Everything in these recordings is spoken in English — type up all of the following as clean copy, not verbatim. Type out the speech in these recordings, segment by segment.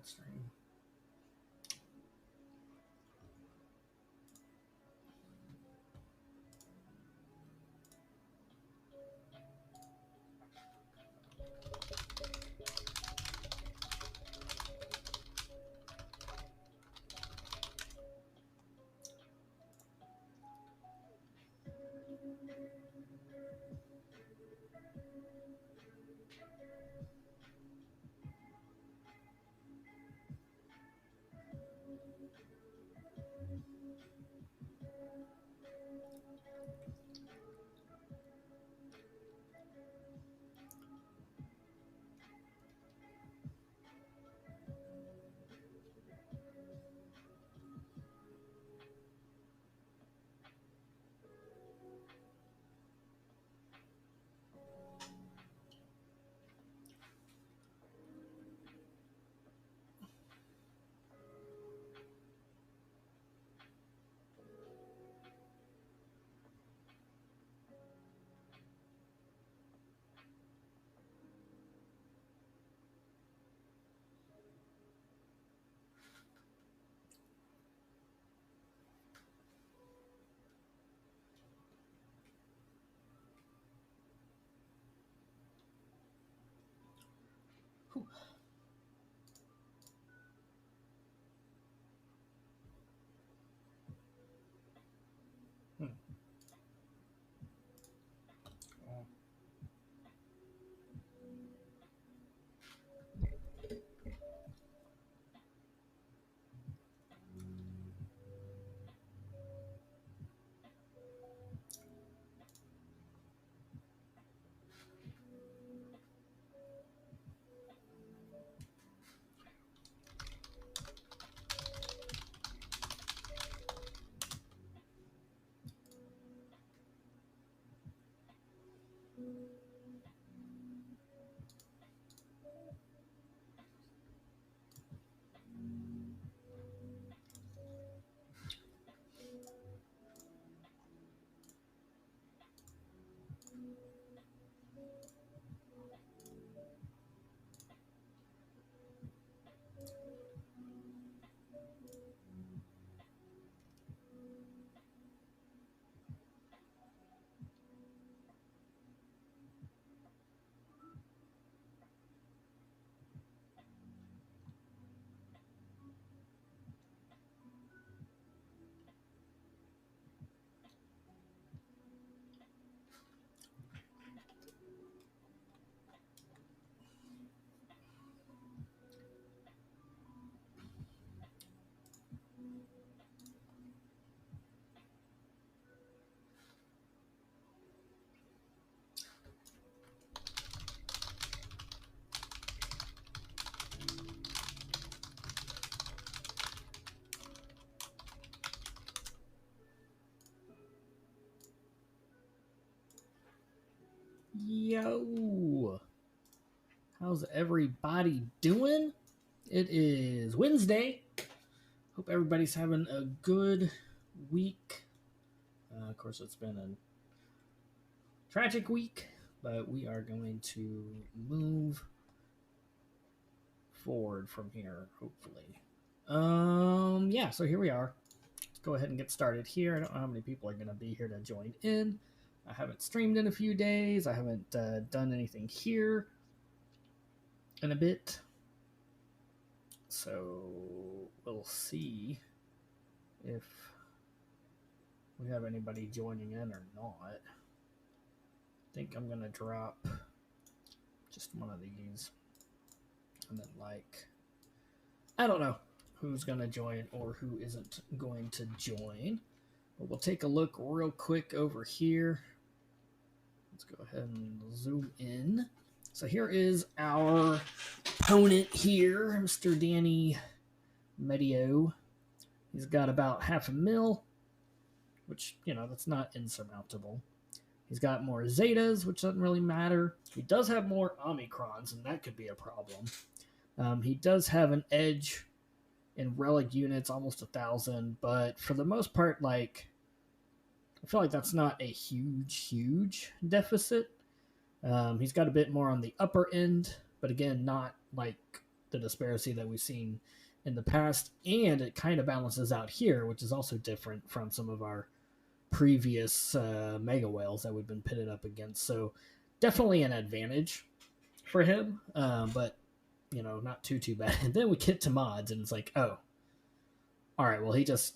that stream. Whew. Oh. Yo, how's everybody doing? It is Wednesday. Hope everybody's having a good week. Of course, it's been a tragic week, but we are going to move forward from here, hopefully. Yeah, so here we are. Let's go ahead and get started here. I don't know how many people are going to be here to join in. I haven't streamed in a few days. I haven't done anything here in a bit. So we'll see if we have anybody joining in or not. I think I'm going to drop just one of these. And then, I don't know who's going to join or who isn't going to join. But we'll take a look real quick over here. Let's go ahead and zoom in. So here is our opponent here, Mr. Danny Medio. He's got about 500,000, which, that's not insurmountable. He's got more Zetas, which doesn't really matter. He does have more Omicrons, and that could be a problem. He does have an edge in relic units, almost 1,000, but for the most part, I feel like that's not a huge deficit. He's got a bit more on the upper end, but again, not the disparity that we've seen in the past, and it kind of balances out here, which is also different from some of our previous mega whales that we've been pitted up against. So definitely an advantage for him, but not too bad. And then we get to mods, and it's like, oh, all right, well, he just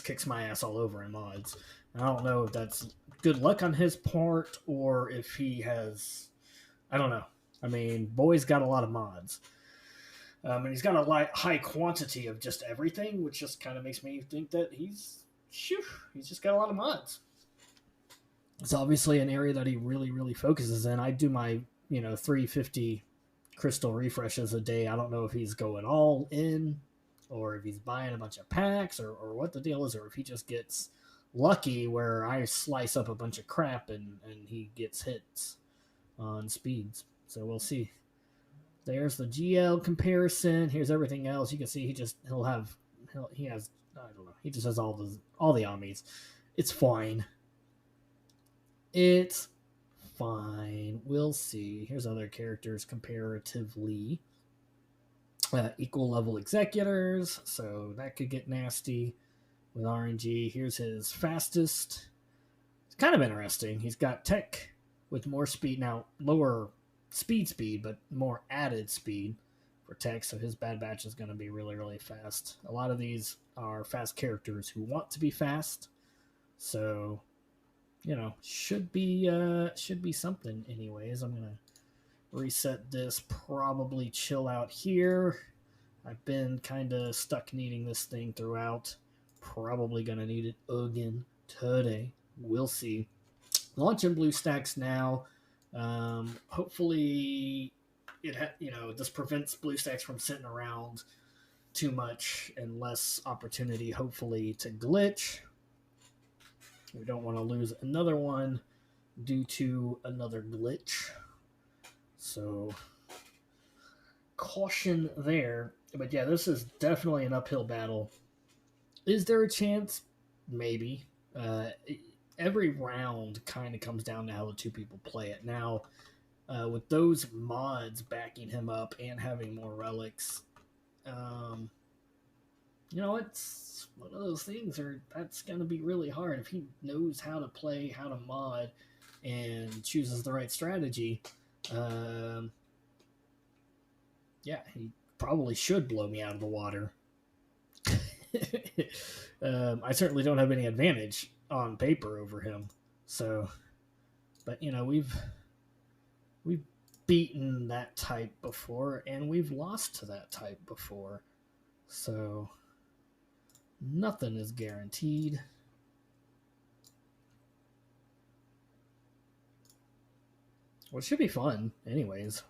kicks my ass all over in mods. And I don't know if that's good luck on his part or if he has, I don't know. I mean, boy's got a lot of mods. And he's got a high quantity of just everything, which just kind of makes me think that he's just got a lot of mods. It's obviously an area that he really, really focuses in. I do my, 350 crystal refreshes a day. I don't know if he's going all in or if he's buying a bunch of packs or what the deal is, or if he just gets lucky where I slice up a bunch of crap and he gets hits on speeds. So we'll see. There's the GL comparison. Here's everything else. You can see he just has all the Amis. It's fine. It's fine. We'll see. Here's other characters comparatively. Equal level executors, so that could get nasty with RNG. Here's his fastest. It's kind of interesting. He's got tech with more speed now, lower speed, but more added speed for tech. So his Bad Batch is going to be really, really fast. A lot of these are fast characters who want to be fast, so should be something. Anyways, I'm gonna reset this. Probably chill out here. I've been kind of stuck needing this thing throughout. Probably gonna need it again today. We'll see. Launching BlueStacks now. Hopefully, this prevents BlueStacks from sitting around too much and less opportunity, hopefully, to glitch. We don't want to lose another one due to another glitch. So, caution there. But yeah, this is definitely an uphill battle. Is there a chance? Maybe. Every round kind of comes down to how the two people play it. Now, with those mods backing him up and having more relics, it's one of those things that's going to be really hard. If he knows how to play, how to mod, and chooses the right strategy, he probably should blow me out of the water. I certainly don't have any advantage on paper over him. So, but we've beaten that type before, and we've lost to that type before. So, nothing is guaranteed. Well, it should be fun, anyways.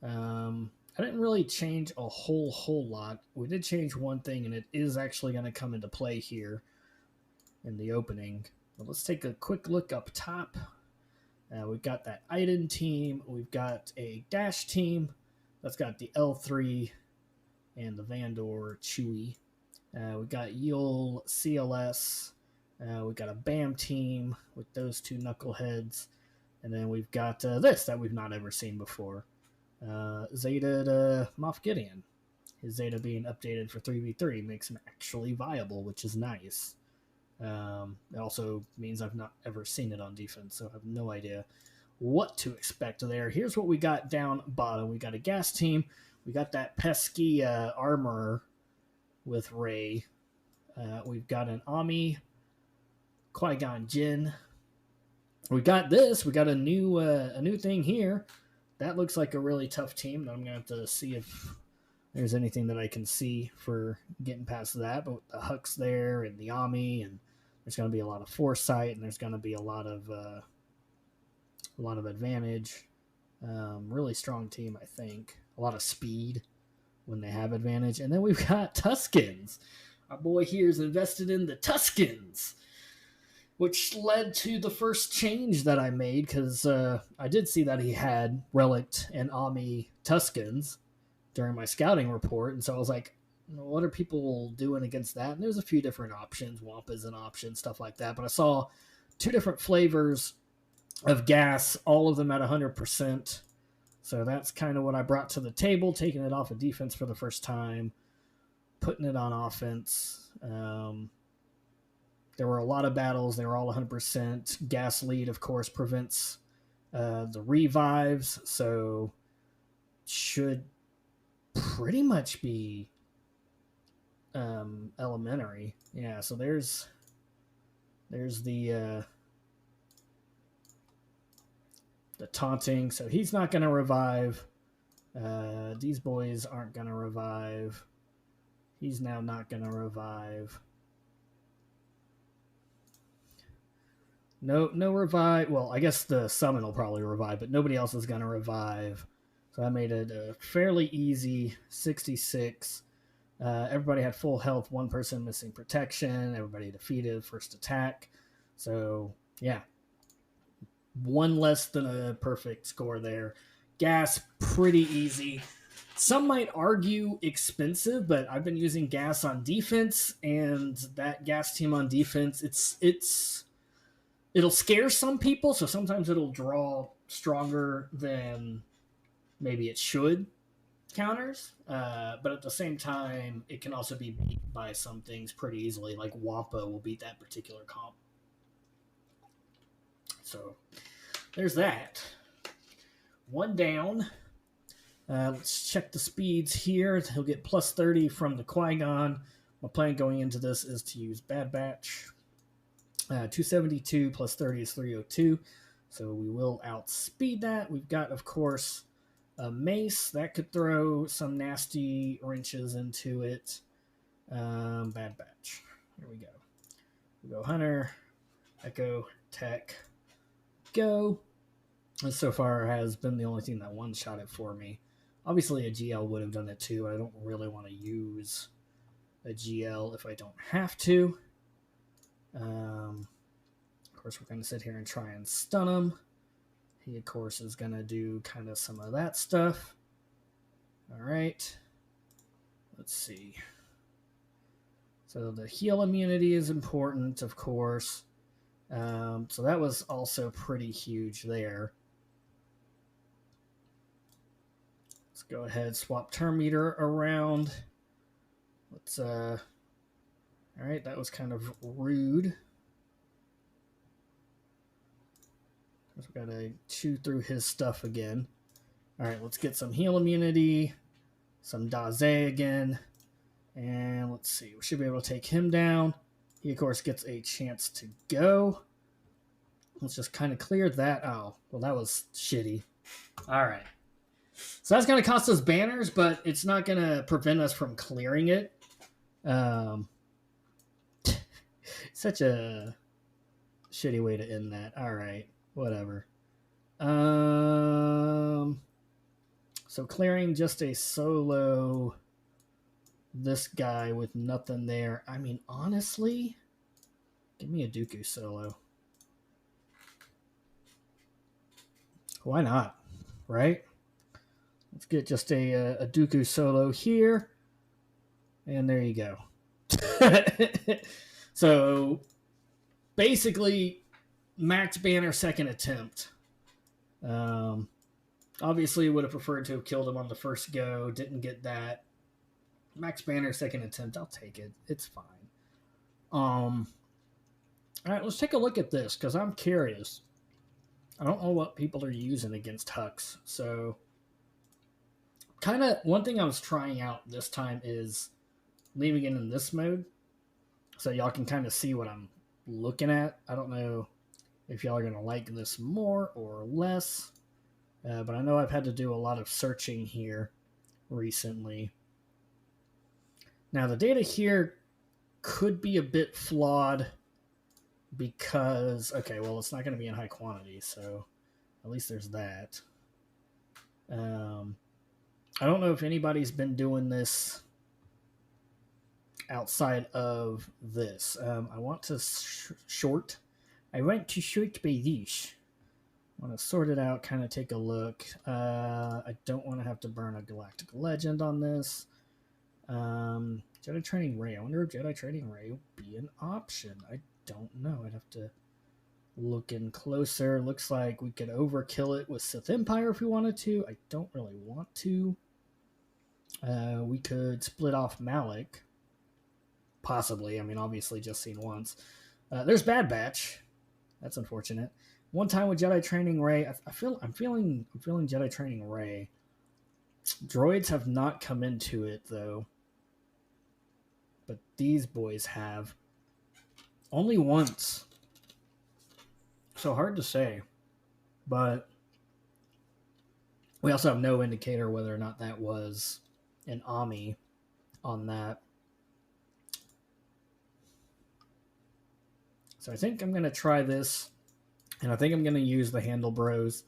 I didn't really change a whole lot. We did change one thing, and it is actually going to come into play here in the opening. But let's take a quick look up top. We've got that Iden team. We've got a Dash team. That's got the L3 and the Vandor Chewie. We've got Yul CLS. We've got a BAM team with those two knuckleheads. And then we've got this that we've not ever seen before. Zeta to Moff Gideon. His Zeta being updated for 3v3 makes him actually viable, which is nice. It also means I've not ever seen it on defense, so I have no idea what to expect there. Here's what we got down bottom. We got a gas team. We got that pesky armorer with Rey. We've got an Ami, Qui-Gon Jinn. We got this. We got a new thing here. That looks like a really tough team. I'm going to have to see if there's anything that I can see for getting past that. But with the Hux there and the Ami, and there's going to be a lot of foresight, and there's going to be a lot of advantage. Really strong team, I think. A lot of speed when they have advantage. And then we've got Tuskens. Our boy here is invested in the Tuskens, which led to the first change that I made, because I did see that he had Relict and Ami Tuskens during my scouting report, and so I was like, what are people doing against that? And there's a few different options. Wampa's an option, stuff like that, but I saw two different flavors of gas, all of them at 100%. So that's kind of what I brought to the table, taking it off of defense for the first time, putting it on offense. There were a lot of battles. They were all 100%. Gas lead, of course, prevents the revives, so should pretty much be elementary. Yeah, so there's the taunting. So he's not going to revive. These boys aren't going to revive. He's now not going to revive. No revive. Well, I guess the summon will probably revive, but nobody else is going to revive. So I made it a fairly easy 66. Everybody had full health, one person missing protection, everybody defeated, first attack. So, yeah. One less than a perfect score there. Gas, pretty easy. Some might argue expensive, but I've been using Gas on defense, and that Gas team on defense, it'll scare some people, so sometimes it'll draw stronger than maybe it should counters, but at the same time, it can also be beat by some things pretty easily, like Wampa will beat that particular comp. So there's that. One down. Let's check the speeds here. He'll get plus 30 from the Qui-Gon. My plan going into this is to use Bad Batch. 272 plus 30 is 302. So we will outspeed that. We've got, of course, a mace. That could throw some nasty wrenches into it. Bad Batch. Here we go. We go Hunter, Echo, Tech, go. This so far has been the only thing that one-shot it for me. Obviously, a GL would have done it too. I don't really want to use a GL if I don't have to. Of course, we're going to sit here and try and stun him. He, of course, is going to do kind of some of that stuff. All right. Let's see. So the heal immunity is important, of course. So that was also pretty huge there. Let's go ahead, swap turn meter around. Let's, all right, that was kind of rude. We've got to chew through his stuff again. All right, let's get some heal immunity, some Daze again. And let's see, we should be able to take him down. He, of course, gets a chance to go. Let's just kind of clear that. Oh, well, that was shitty. All right. So that's going to cost us banners, but it's not going to prevent us from clearing it. Such a shitty way to end that. All right. Whatever. So clearing just a solo this guy with nothing there. I mean, honestly, give me a Dooku solo. Why not? Right? Let's get just a Dooku solo here. And there you go. So basically, max banner second attempt. Obviously, would have preferred to have killed him on the first go. Didn't get that. Max banner second attempt. I'll take it. It's fine. All right, let's take a look at this because I'm curious. I don't know what people are using against Hux. So kind of one thing I was trying out this time is leaving it in this mode so y'all can kind of see what I'm looking at. I don't know if y'all are going to like this more or less, but I know I've had to do a lot of searching here recently. Now, the data here could be a bit flawed because, okay, well, it's not going to be in high quantity, so at least there's that. I don't know if anybody's been doing this outside of this. I want to short. I went to short by this. I want to sort it out, kind of take a look. I don't want to have to burn a Galactic Legend on this. Jedi Training Ray. I wonder if Jedi Training Ray would be an option. I don't know. I'd have to Looking closer, looks like we could overkill it with Sith Empire if we wanted to. I don't really want to. We could split off Malik. Possibly. I mean, obviously just seen once. There's Bad Batch. That's unfortunate. One time with Jedi Training Rey. I'm feeling Jedi Training Rey. Droids have not come into it though. But these boys have. Only once. So hard to say. But we also have no indicator whether or not that was an Ami on that. So I think I'm going to try this. And I think I'm going to use the Handle Bros.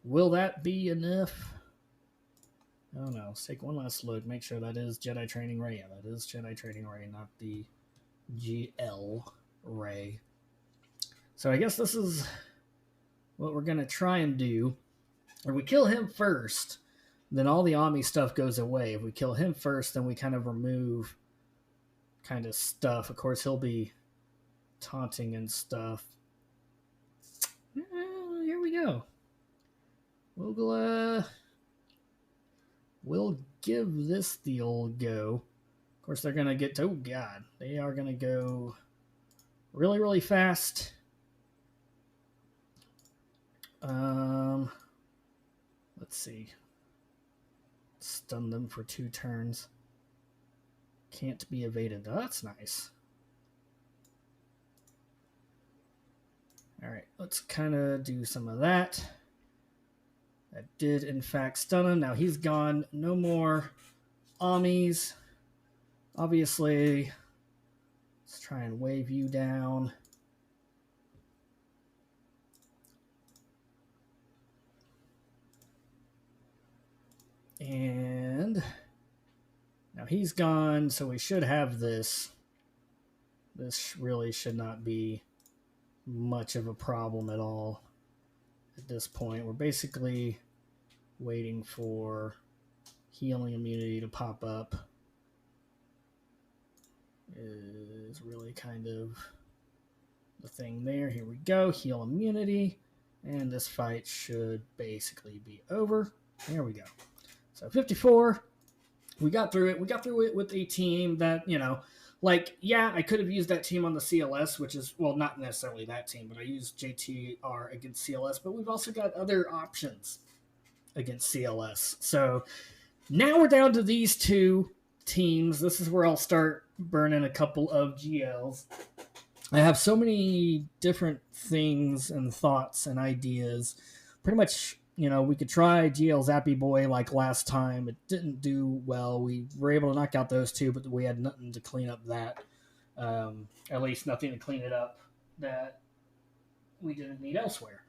Will that be enough? I don't know. Let's take one last look. Make sure that is Jedi Training Rey. Yeah, that is Jedi Training Rey, not the GL Rey. So I guess this is what we're going to try and do. If we kill him first, then all the Ami stuff goes away. If we kill him first, then we kind of remove kind of stuff. Of course, he'll be taunting and stuff. Here we go. We'll give this the old go. Of course, they're going to get to, oh God, they are going to go really, really fast. Let's see. Stun them for 2 turns. Can't be evaded. Oh, that's nice. All right, let's kind of do some of that. That did, in fact, stun him. Now he's gone. No more Amis. Obviously, let's try and wave you down. And now he's gone, so we should have this. This really should not be much of a problem at all at this point. We're basically waiting for healing immunity to pop up. Is really kind of the thing there. Here we go. Heal immunity. And this fight should basically be over. There we go. So 54. We got through it. We got through it with a team that, you know, like, yeah, I could have used that team on the CLS, which is, well, not necessarily that team, but I used JTR against CLS, but we've also got other options against CLS. So now we're down to these 2 teams. This is where I'll start burning a couple of GLs. I have so many different things and thoughts and ideas. Pretty much, you know, we could try GL Zappy Boy like last time. It didn't do well. We were able to knock out those 2, but we had nothing to clean up that. At least nothing to clean it up that we didn't need elsewhere.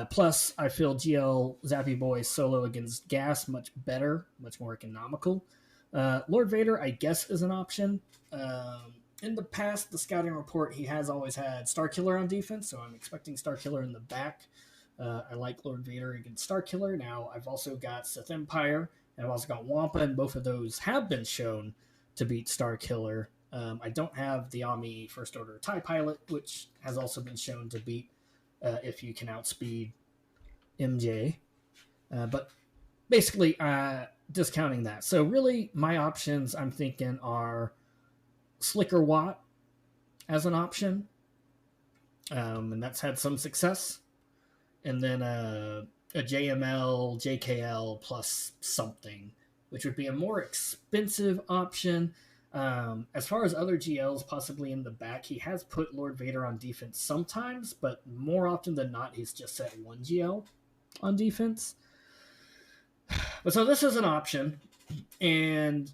Plus, I feel GL Zappy Boy solo against Gas much better, much more economical. Lord Vader, I guess, is an option. In the past, the scouting report, he has always had Starkiller on defense, so I'm expecting Starkiller in the back. I like Lord Vader against Starkiller. Now, I've also got Sith Empire, and I've also got Wampa, and both of those have been shown to beat Starkiller. I don't have the Ami First Order TIE Pilot, which has also been shown to beat if you can outspeed MJ. But basically, discounting that. So really, my options, I'm thinking, are Slicker Watt as an option, and that's had some success. And then a JML, JKL plus something, which would be a more expensive option. As far as other GLs possibly in the back, he has put Lord Vader on defense sometimes, but more often than not, he's just set 1 GL on defense. But so this is an option, and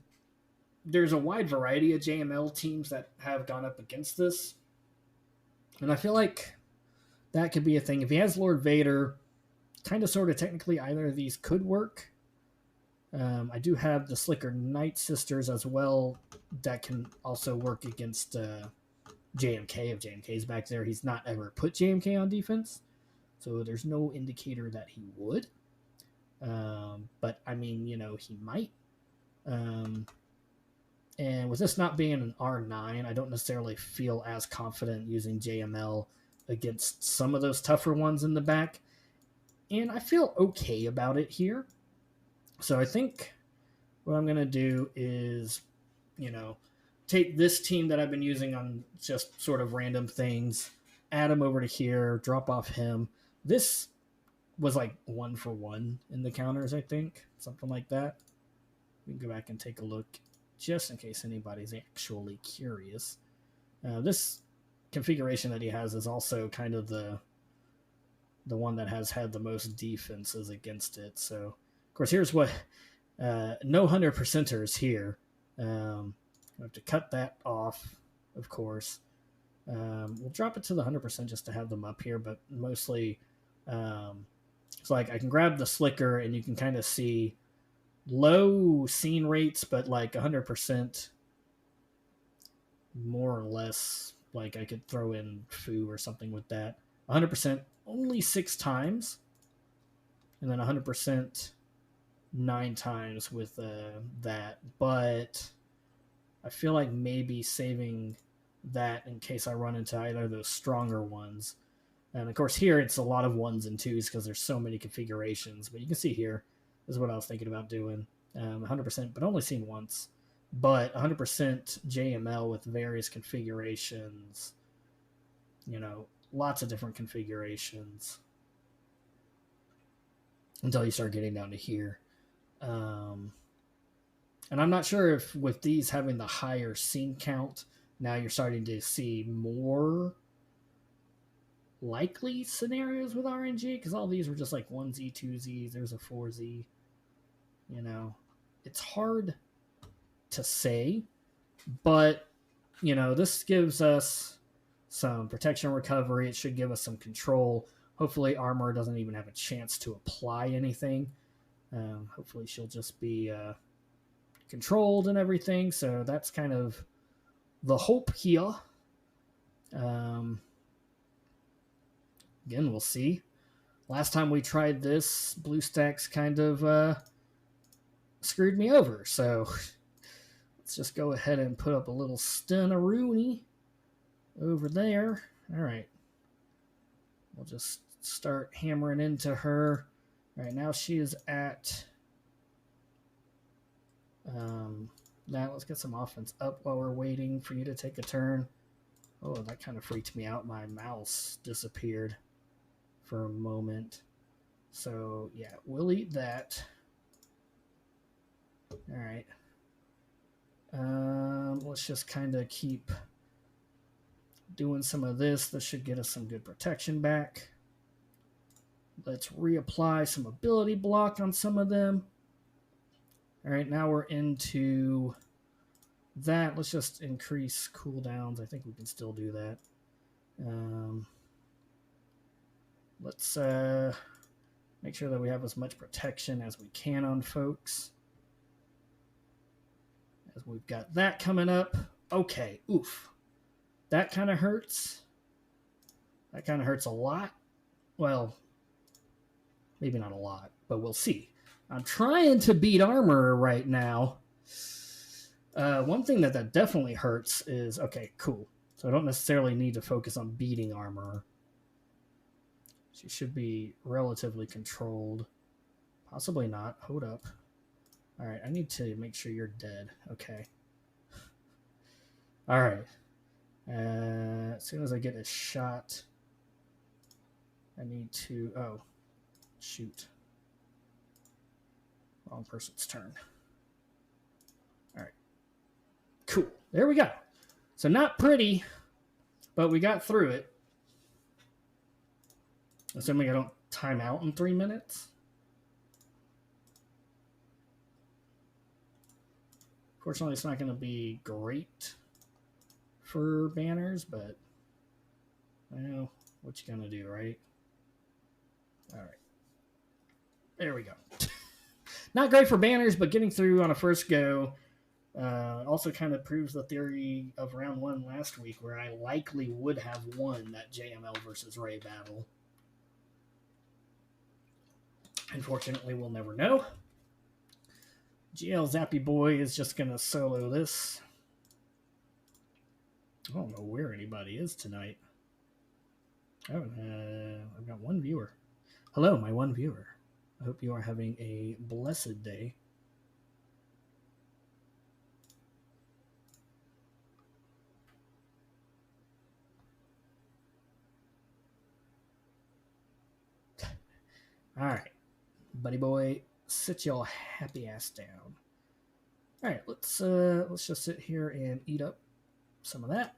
there's a wide variety of JML teams that have gone up against this. And I feel like that could be a thing. If he has Lord Vader, kind of sort of technically either of these could work. I do have the Slicker Night Sisters as well that can also work against JMK. If JMK's back there, he's not ever put JMK on defense, so there's no indicator that he would. But I mean, you know, he might. And with this not being an R9, I don't necessarily feel as confident using JML against some of those tougher ones in the back. And I feel okay about it here. So I think what I'm going to do is, take this team that I've been using on just sort of random things, add him over to here, drop off him. This was like 1-for-1 in the counters, I think. Something like that. We can go back and take a look just in case anybody's actually curious. This configuration that he has is also kind of the one that has had the most defenses against it. So, of course, here's what no 100%ers here. We have to cut that off, of course. We'll drop it to the 100% just to have them up here, but mostly it's like I can grab the slicker and you can kind of see low scene rates, but like 100% more or less. Like I could throw in foo or something with that. 100% only 6 times, and then 100% 9 times with that. But I feel like maybe saving that in case I run into either of those stronger ones. And of course here it's a lot of 1s and 2s because there's so many configurations. But you can see here is what I was thinking about doing. 100%, but only seen once. But 100% JML with various configurations. Lots of different configurations. Until you start getting down to here. And I'm not sure if with these having the higher scene count, now you're starting to see more likely scenarios with RNG, because all these were just like 1Z, 2Z, there's a 4Z. It's hard to say, but, this gives us some protection recovery. It should give us some control. Hopefully Armor doesn't even have a chance to apply anything. Hopefully she'll just be controlled and everything. So that's kind of the hope here. Again, we'll see. Last time we tried this, BlueStacks kind of screwed me over. So let's just go ahead and put up a little stun-a-rooney over there. All right. We'll just start hammering into her. All right, now she is at... now let's get some offense up while we're waiting for you to take a turn. Oh, that kind of freaked me out. My mouse disappeared for a moment. So, yeah, we'll eat that. All right. Let's just kind of keep doing some of this. This should get us some good protection back. Let's reapply some ability block on some of them. All right, now we're into that. Let's just increase cooldowns. I think we can still do that. Let's make sure that we have as much protection as we can on folks. As we've got that coming up. Okay, oof. That kind of hurts. That kind of hurts a lot. Well, maybe not a lot, but we'll see. I'm trying to beat Armor right now. One thing that definitely hurts is, okay, cool. So I don't necessarily need to focus on beating Armor. She should be relatively controlled. Possibly not. Hold up. All right, I need to make sure you're dead. Okay. All right. As soon as I get a shot, I need to... Oh, shoot. Wrong person's turn. All right. Cool. There we go. So not pretty, but we got through it. Assuming I don't time out in 3 minutes. Fortunately, it's not going to be great for banners, but well, what you going to do, right? All right. There we go. Not great for banners, but getting through on a first go also kind of proves the theory of round 1 last week, where I likely would have won that JML versus Ray battle. Unfortunately, we'll never know. GL Zappy Boy is just going to solo this. I don't know where anybody is tonight. I've got one viewer. Hello, my one viewer. I hope you are having a blessed day. All right, buddy boy, sit your happy ass down. All right, let's just sit here and eat up some of that,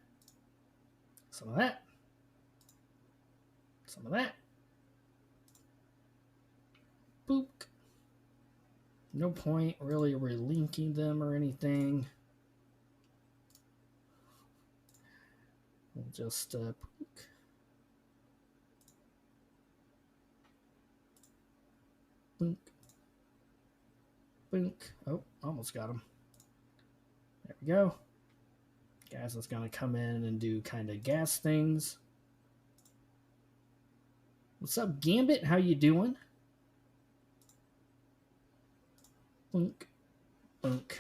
some of that, some of that. Boop. No point really relinking them or anything. We'll just boop. Boink. Boink. Oh, almost got him. There we go. Guys, is going to come in and do kind of gas things. What's up, Gambit? How you doing? Boink. Boink.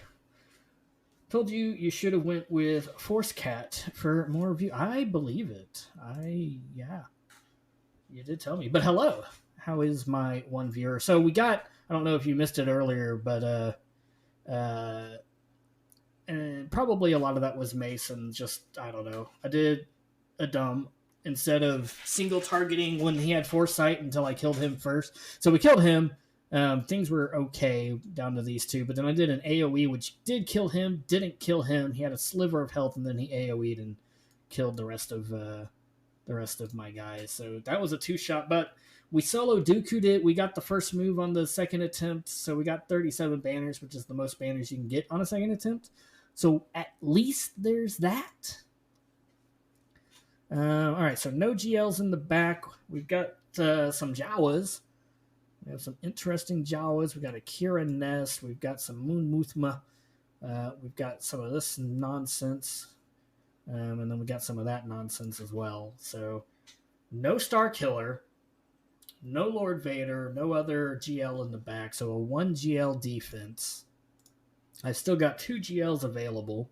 Told you should have went with Force Cat for more review. I believe it. Yeah. You did tell me. But hello. How is my one viewer? So we got, I don't know if you missed it earlier, but and probably a lot of that was Mason. Just, I don't know. I did a dumb instead of single targeting when he had foresight until I killed him first. So we killed him. Things were okay down to these two, but then I did an AoE, which did kill him, didn't kill him. He had a sliver of health, and then he AoE'd and killed the rest of my guys. So that was a 2-shot, but we solo Dooku'd it. We got the first move on the second attempt, so we got 37 banners, which is the most banners you can get on a second attempt. So at least there's that. All right, so no GLs in the back. We've got some Jawas. We have some interesting Jawas. We've got a Kira Nest. We've got some Moon Muthma. We've got some of this nonsense. And then we got some of that nonsense as well. So no Star Killer. No Lord Vader. No other GL in the back. So a 1 GL defense. I've still got 2 GLs available.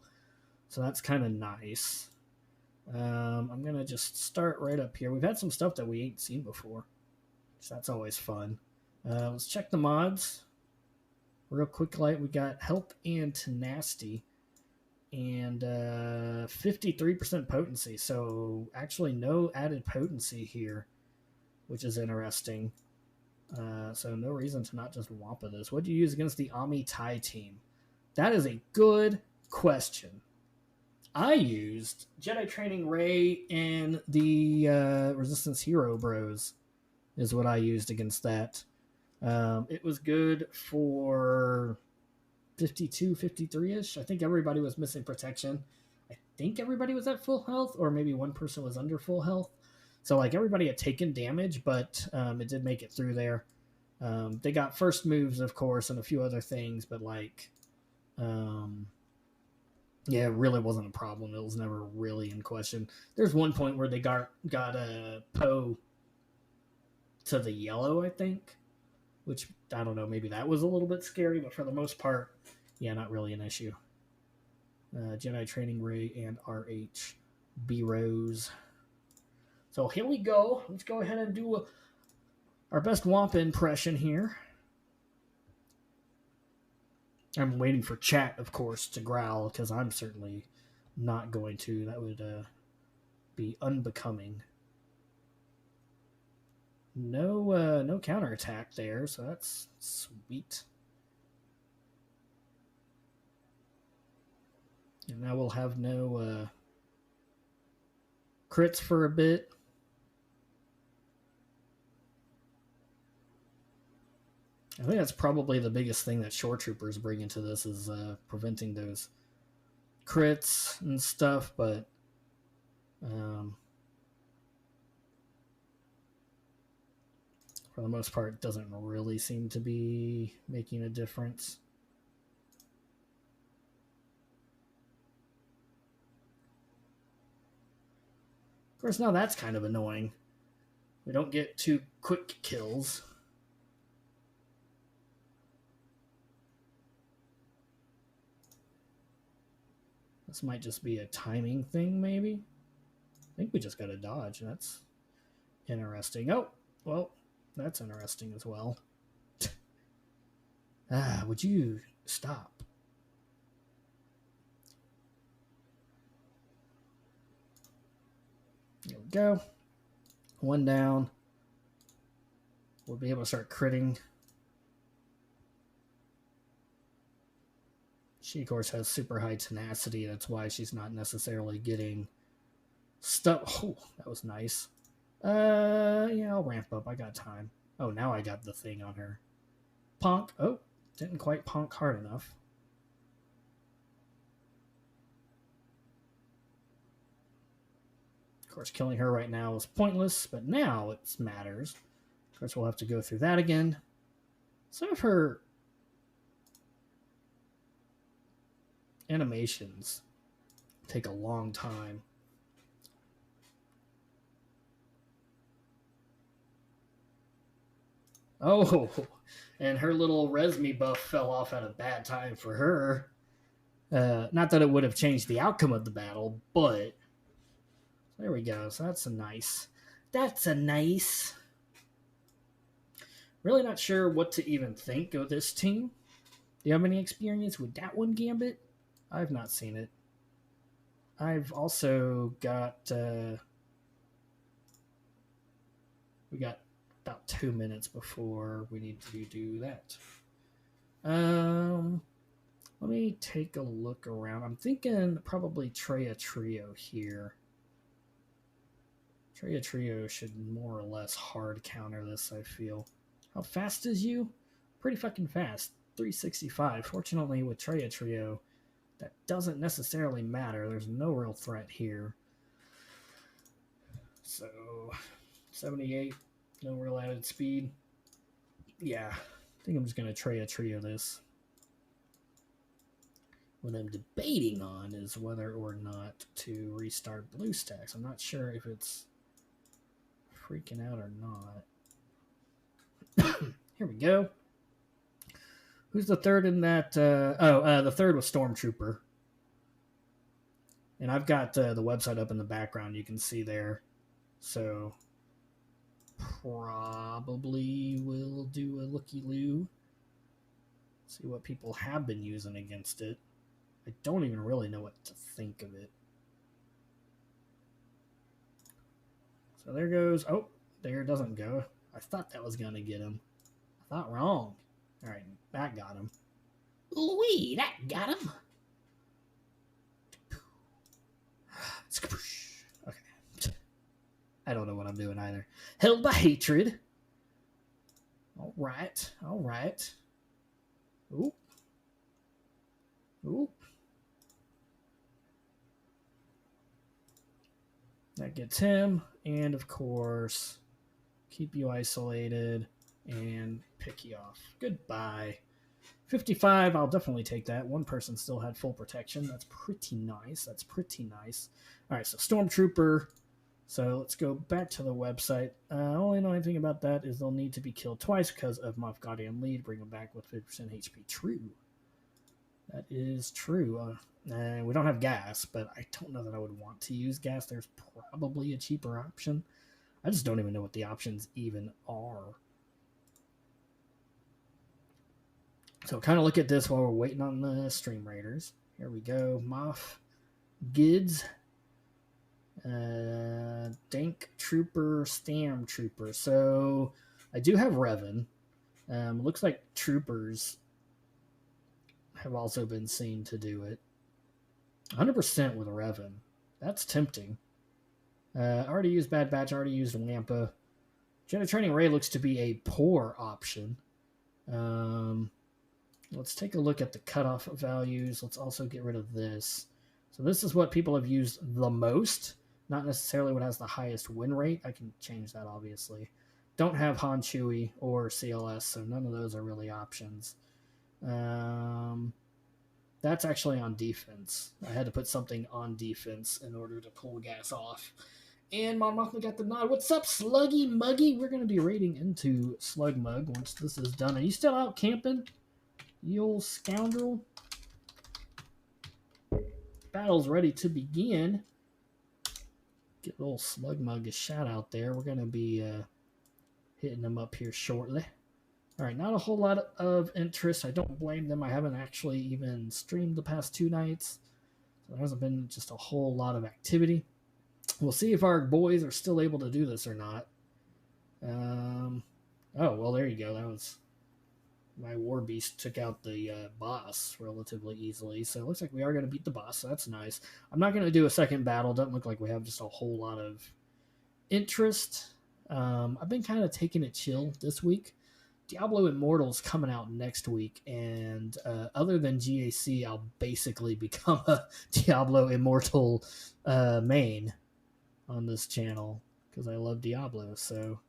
So that's kind of nice. I'm going to just start right up here. We've had some stuff that we ain't seen before. So that's always fun. Let's check the mods. Real quick light, we got Help and Tenacity. And 53% potency. So actually no added potency here, which is interesting. So no reason to not just Wampa this. What do you use against the Ami Tai team? That is a good question. I used Jedi Training Ray and the Resistance Hero Bros is what I used against that. It was good for 52, 53-ish. I think everybody was missing protection. I think everybody was at full health, or maybe one person was under full health. So like everybody had taken damage, but it did make it through there. They got first moves, of course, and a few other things, but like... yeah, it really wasn't a problem. It was never really in question. There's one point where they got a Poe to the yellow, I think, which, I don't know, maybe that was a little bit scary, but for the most part, yeah, not really an issue. Jedi Training Ray and RH B-Rose. So here we go. Let's go ahead and do our best Wampa impression here. I'm waiting for chat, of course, to growl, because I'm certainly not going to. That would be unbecoming. No counterattack there, so that's sweet. And now we'll have no crits for a bit. I think that's probably the biggest thing that Shore Troopers bring into this is preventing those crits and stuff, but for the most part, it doesn't really seem to be making a difference. Of course, now that's kind of annoying. We don't get 2 quick kills. This might just be a timing thing, maybe. I think we just got a dodge. That's interesting. Oh, well, that's interesting as well. Would you stop? There we go. One down. We'll be able to start critting. She, of course, has super high tenacity. That's why she's not necessarily getting stuff. Oh, that was nice. Yeah, I'll ramp up. I got time. Oh, now I got the thing on her. Ponk. Oh, didn't quite ponk hard enough. Of course, killing her right now is pointless, but now it matters. Of course, we'll have to go through that again. Some of her animations take a long time. Oh, and her little Resme buff fell off at a bad time for her. Not that it would have changed the outcome of the battle, but there we go. So that's a nice. That's a nice. Really not sure what to even think of this team. Do you have any experience with that one, Gambit? I've not seen it. I've also got. We got about 2 minutes before we need to do that. Let me take a look around. I'm thinking probably Treya Trio here. Treya Trio should more or less hard counter this, I feel. How fast is you? Pretty fucking fast. 365. Fortunately, with Treya Trio, that doesn't necessarily matter. There's no real threat here. So, 78. No real added speed. Yeah, I think I'm just going to Treya Trio this. What I'm debating on is whether or not to restart BlueStacks. I'm not sure if it's freaking out or not. Here we go. Who's the third in that? The third was Stormtrooper. And I've got the website up in the background. You can see there. So probably will do a looky-loo. See what people have been using against it. I don't even really know what to think of it. So there goes. Oh, there doesn't go. I thought that was going to get him. I thought wrong. All right, that got him. Ooh-wee, that got him. Okay. I don't know what I'm doing either. Held by hatred. All right. All right. Ooh. Ooh. That gets him. And, of course, keep you isolated and pick you off. Goodbye. 55, I'll definitely take that. One person still had full protection. That's pretty nice. That's pretty nice. All right, so Stormtrooper. So let's go back to the website. Only know anything about that is they'll need to be killed twice because of Moff Guardian lead. Bring them back with 50% HP. True. That is true. We don't have gas, but I don't know that I would want to use gas. There's probably a cheaper option. I just don't even know what the options even are. So kind of look at this while we're waiting on the Stream Raiders. Here we go. Moff Gids. Dank Trooper, Stam Trooper. So I do have Revan. Looks like Troopers have also been seen to do it. 100% with Revan. That's tempting. Already used Bad Batch, already used Lampa. Jedi Training Ray looks to be a poor option. Let's take a look at the cutoff values. Let's also get rid of this. So this is what people have used the most. Not necessarily what has the highest win rate. I can change that, obviously. Don't have Han Chewie or CLS, so none of those are really options. That's actually on defense. I had to put something on defense in order to pull gas off. And Mon Mothma got the nod. What's up, Sluggy Muggy? We're going to be raiding into Slug Mug once this is done. Are you still out camping, you old scoundrel? battle's ready to begin. Get a little Slug Mug a shout out there. We're going to be hitting them up here shortly. All right, not a whole lot of interest. I don't blame them. I haven't actually even streamed the past 2 nights. So there hasn't been just a whole lot of activity. We'll see if our boys are still able to do this or not. Oh, well, there you go. That was... My War Beast took out the boss relatively easily. So it looks like we are going to beat the boss. So that's nice. I'm not going to do a second battle. Doesn't look like we have just a whole lot of interest. I've been kind of taking it chill this week. Diablo Immortal's coming out next week, and other than GAC, I'll basically become a Diablo Immortal main on this channel because I love Diablo. So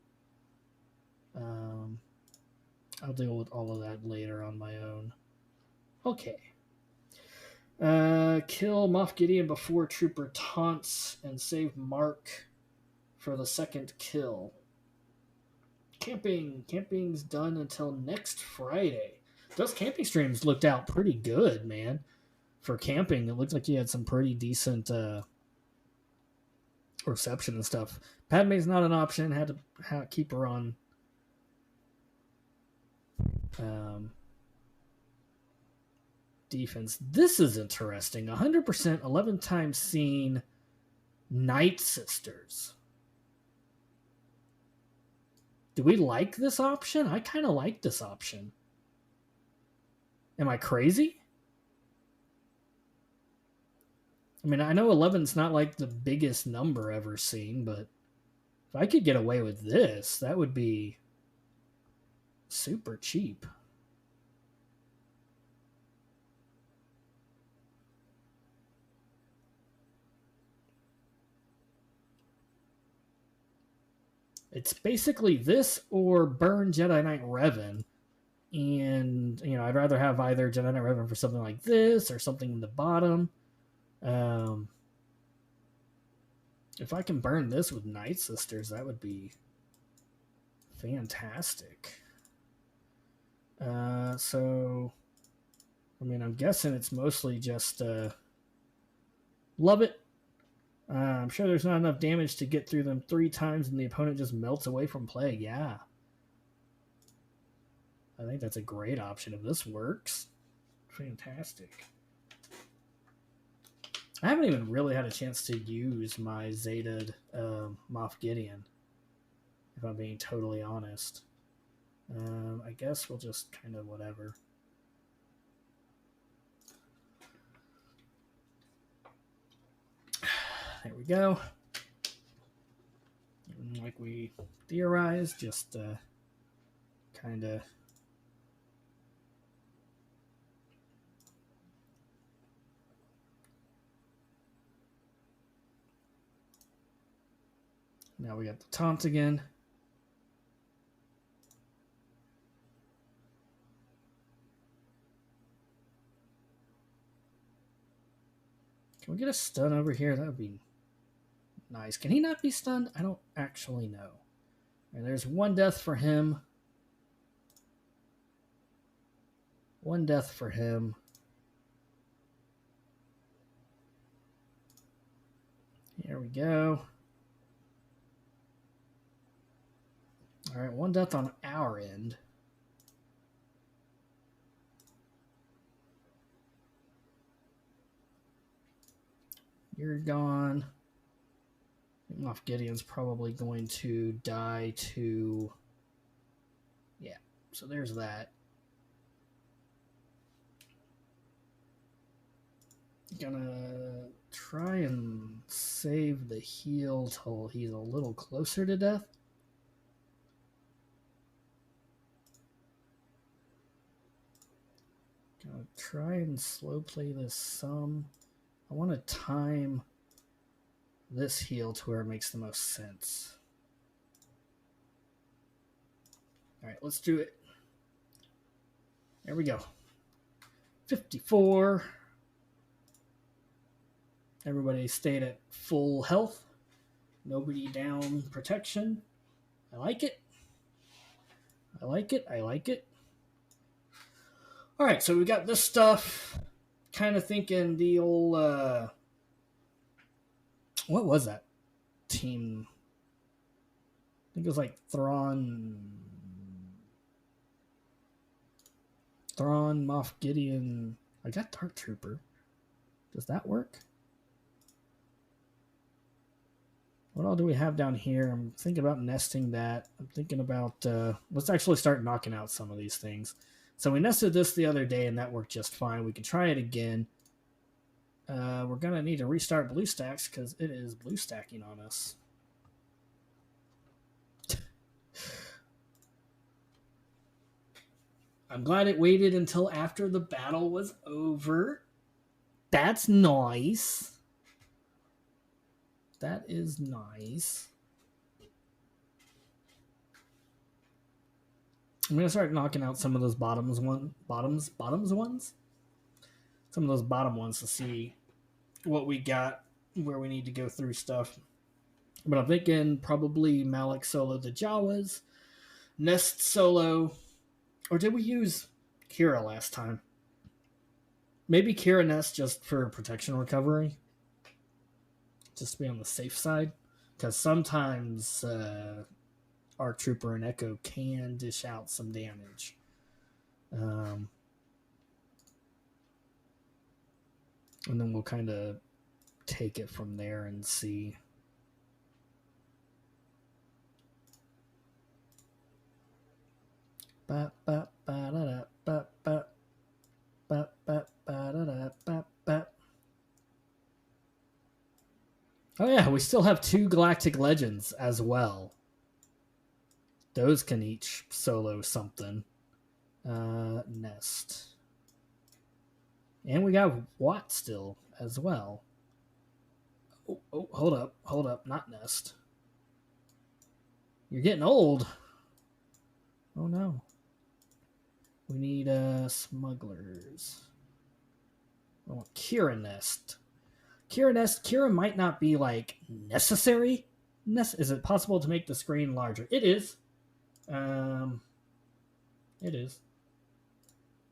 I'll deal with all of that later on my own. Okay. Kill Moff Gideon before Trooper taunts and save Mark for the second kill. Camping's done until next Friday. Those camping streams looked out pretty good, man. For camping, it looked like you had some pretty decent reception and stuff. Padme's not an option. Had to keep her on defense. This is interesting. 100%, 11 times seen Night Sisters. Do we like this option? I kind of like this option. Am I crazy? I mean, I know 11's not like the biggest number ever seen, but if I could get away with this, that would be super cheap. It's basically this or burn Jedi Knight Revan. And, you know, I'd rather have either Jedi Knight Revan for something like this or something in the bottom. If I can burn this with Night Sisters, that would be fantastic. So, I mean, I'm guessing it's mostly just love it. I'm sure there's not enough damage to get through them 3 times and the opponent just melts away from play. Yeah. I think that's a great option if this works. Fantastic. I haven't even really had a chance to use my Zetaed Moff Gideon, if I'm being totally honest. I guess we'll just kind of whatever. There we go. Like we theorized, just kind of now we got the taunt again. Can we get a stun over here? That would be nice. Can he not be stunned? I don't actually know. And there's 1 death for him. 1 death for him. Here we go. All right, 1 death on our end. You're gone. Moff Gideon's probably going to die to... Yeah, so there's that. Gonna try and save the heal till he's a little closer to death. Gonna try and slow play this some. I want to time this heal to where it makes the most sense. All right, let's do it. There we go. 54. Everybody stayed at full health. Nobody down protection. I like it. I like it. I like it. All right, so we got this stuff. Kind of thinking the old What was that team? I think it was like Thrawn, Moff Gideon. I got Dark Trooper. Does that work? What all do we have down here? I'm thinking about nesting that. I'm thinking about, let's actually start knocking out some of these things. So we nested this the other day and that worked just fine. We can try it again. We're going to need to restart BlueStacks because it is blue stacking on us. I'm glad it waited until after the battle was over. That's nice. That is nice. I'm going to start knocking out some of those bottoms ones. Some of those bottom ones to see what we got, where we need to go through stuff. But I'm thinking probably Malik solo the Jawas, Nest solo, or did we use Kira last time? Maybe Kira Nest just for protection recovery, just to be on the safe side, because sometimes our Trooper and Echo can dish out some damage. And then we'll kind of take it from there and see. Oh yeah, we still have 2 Galactic Legends as well. Those can each solo something. Nest. And we got Watt still as well. Oh, hold up, not Nest. You're getting old. Oh no. We need smugglers. Oh, Kira Nest. Kira might not be like necessary. Is it possible to make the screen larger? It is. It is.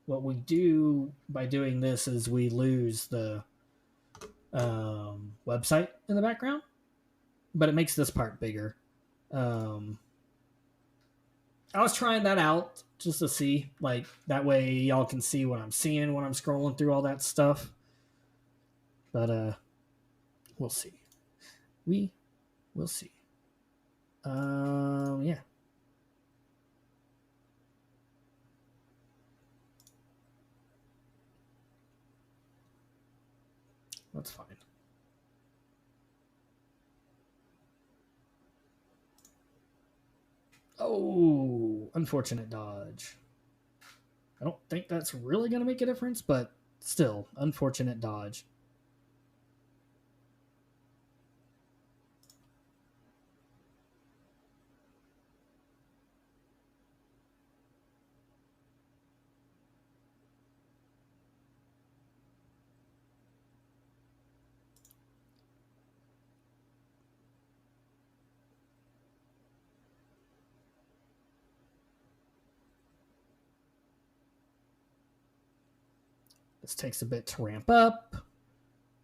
What we do by doing this is we lose the website in the background, but it makes this part bigger. I was trying that out just to see, like, that way y'all can see what I'm seeing when I'm scrolling through all that stuff. But we'll see. We will see. Yeah. That's fine. Oh, unfortunate dodge. I don't think that's really going to make a difference, but still, unfortunate dodge. This takes a bit to ramp up,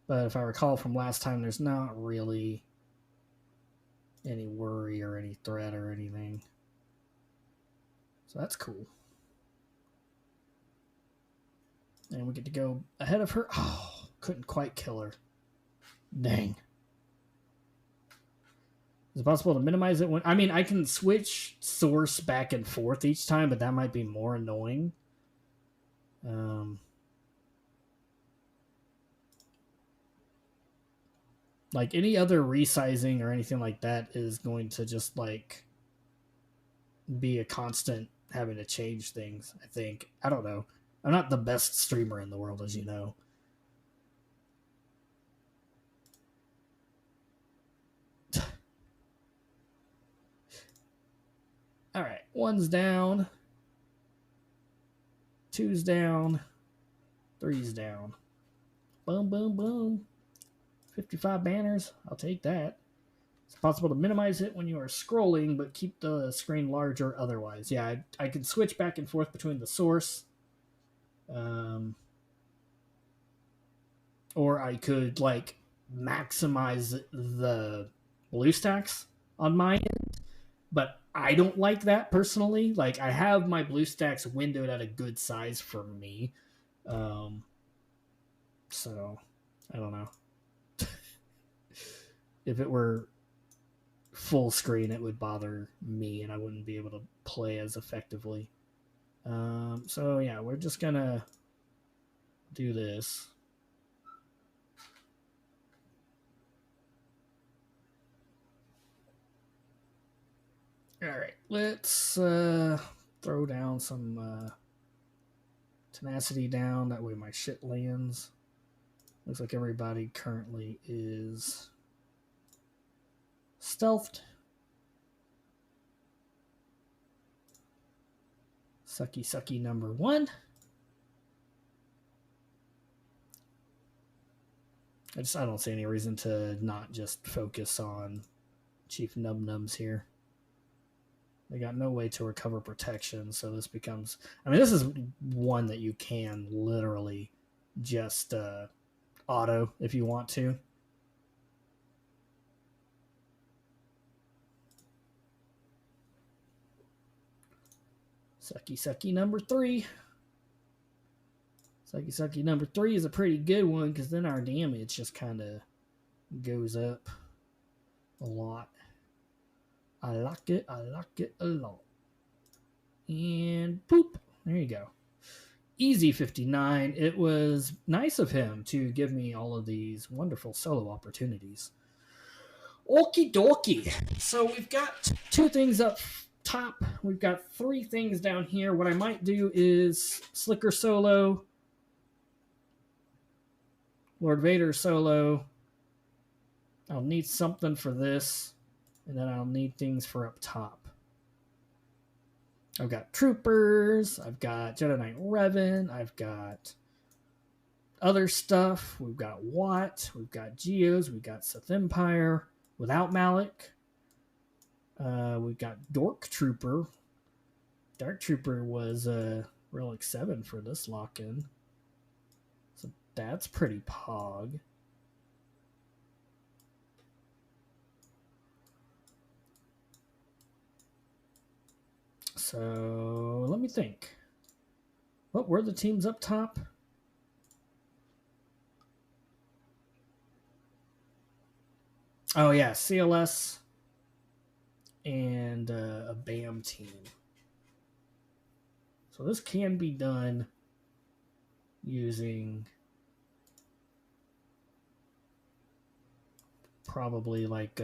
but if I recall from last time, there's not really any worry or any threat or anything. So that's cool. And we get to go ahead of her. Oh, couldn't quite kill her. Dang. Is it possible to minimize it? I mean, I can switch source back and forth each time, but that might be more annoying. Like any other resizing or anything like that is going to just like be a constant having to change things, I think. I don't know. I'm not the best streamer in the world, as you know. All right, 1's down. 2's down. 3's down. Boom, boom, boom. 55 banners. I'll take that. It's possible to minimize it when you are scrolling, but keep the screen larger otherwise. Yeah, I can switch back and forth between the source. Or I could, like, maximize the blue stacks on my end, but I don't like that personally. Like, I have my blue stacks windowed at a good size for me. Um, so I don't know. If it were full screen, it would bother me and I wouldn't be able to play as effectively. So yeah, we're just gonna do this. All right, let's throw down some tenacity down. That way my shit lands. Looks like everybody currently is stealthed. Sucky number 1. I don't see any reason to not just focus on Chief Nub Nubs here. They got no way to recover protection, so this becomes... I mean, this is one that you can literally just auto if you want to. Sucky number 3. Sucky number 3 is a pretty good one because then our damage just kind of goes up a lot. I like it a lot. And poop. There you go. Easy 59. It was nice of him to give me all of these wonderful solo opportunities. Okie dokie. So we've got 2 things up top. We've got 3 things down here. What I might do is Slicker solo, Lord Vader solo. I'll need something for this, and then I'll need things for up top. I've got Troopers, I've got Jedi Knight Revan, I've got other stuff. We've got Watt, we've got Geos, we've got Sith Empire without Malik. We've got Dork Trooper. Dark Trooper was Relic 7 for this lock-in. So that's pretty pog. So let me think. What were the teams up top? Oh yeah, CLS and a BAM team. So this can be done using probably like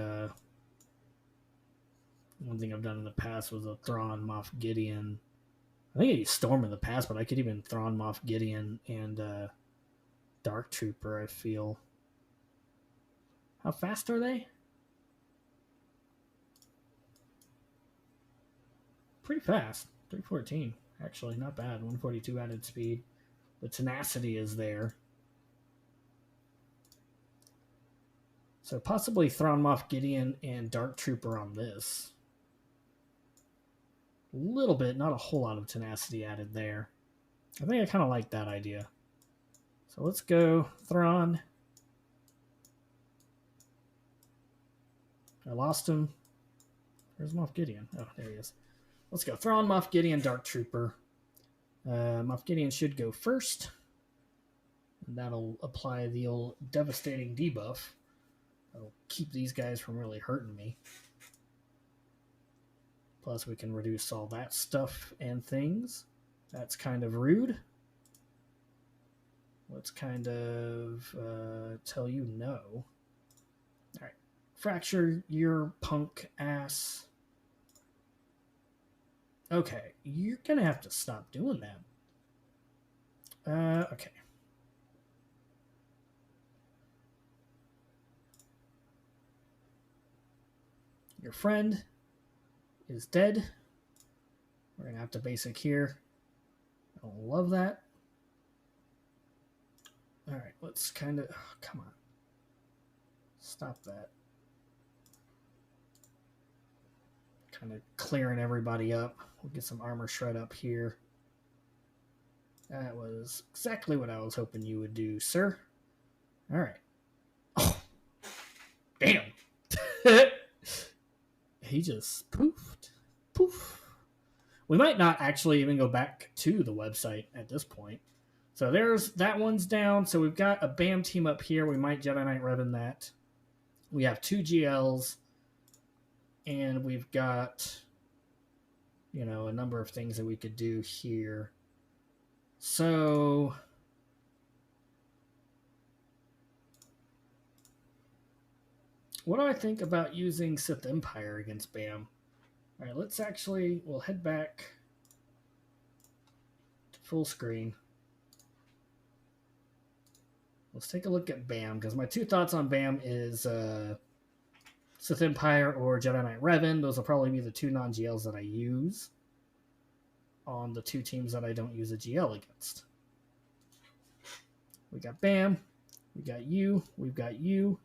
one thing I've done in the past was a Thrawn, Moff Gideon. I think I used Storm in the past, but I could even Thrawn, Moff Gideon, and Dark Trooper, I feel. How fast are they? Pretty fast. 314, actually. Not bad. 142 added speed. The tenacity is there. So possibly Thrawn, Moff Gideon, and Dark Trooper on this. A little bit, not a whole lot of tenacity added there. I think I kind of like that idea. So let's go Thrawn. I lost him. Where's Moff Gideon? Oh, there he is. Let's go Thrawn, Moff Gideon, Dark Trooper. Moff Gideon should go first. And that'll apply the old devastating debuff. That'll keep these guys from really hurting me. Plus we can reduce all that stuff and things. That's kind of rude. Let's kind of tell you no. Alright. Fracture your punk ass. Okay, you're gonna have to stop doing that. Okay. Your friend is dead. We're gonna have to basic here. I don't love that. Alright, let's kind of... Oh, come on. Stop that. Kind of clearing everybody up. We'll get some armor shred up here. That was exactly what I was hoping you would do, sir. Alright. Oh, Damn. He just poofed. Poof. We might not actually even go back to the website at this point. So there's that one's down. So we've got a BAM team up here. We might Jedi Knight Revan that. We have 2 GLs. And we've got, you know, a number of things that we could do here. So what do I think about using Sith Empire against BAM? All right, we'll head back to full screen. Let's take a look at BAM, because my 2 thoughts on BAM is Sith Empire or Jedi Knight Revan. Those will probably be the 2 non-GLs that I use on the 2 teams that I don't use a GL against. We got BAM. We got you. We've got you.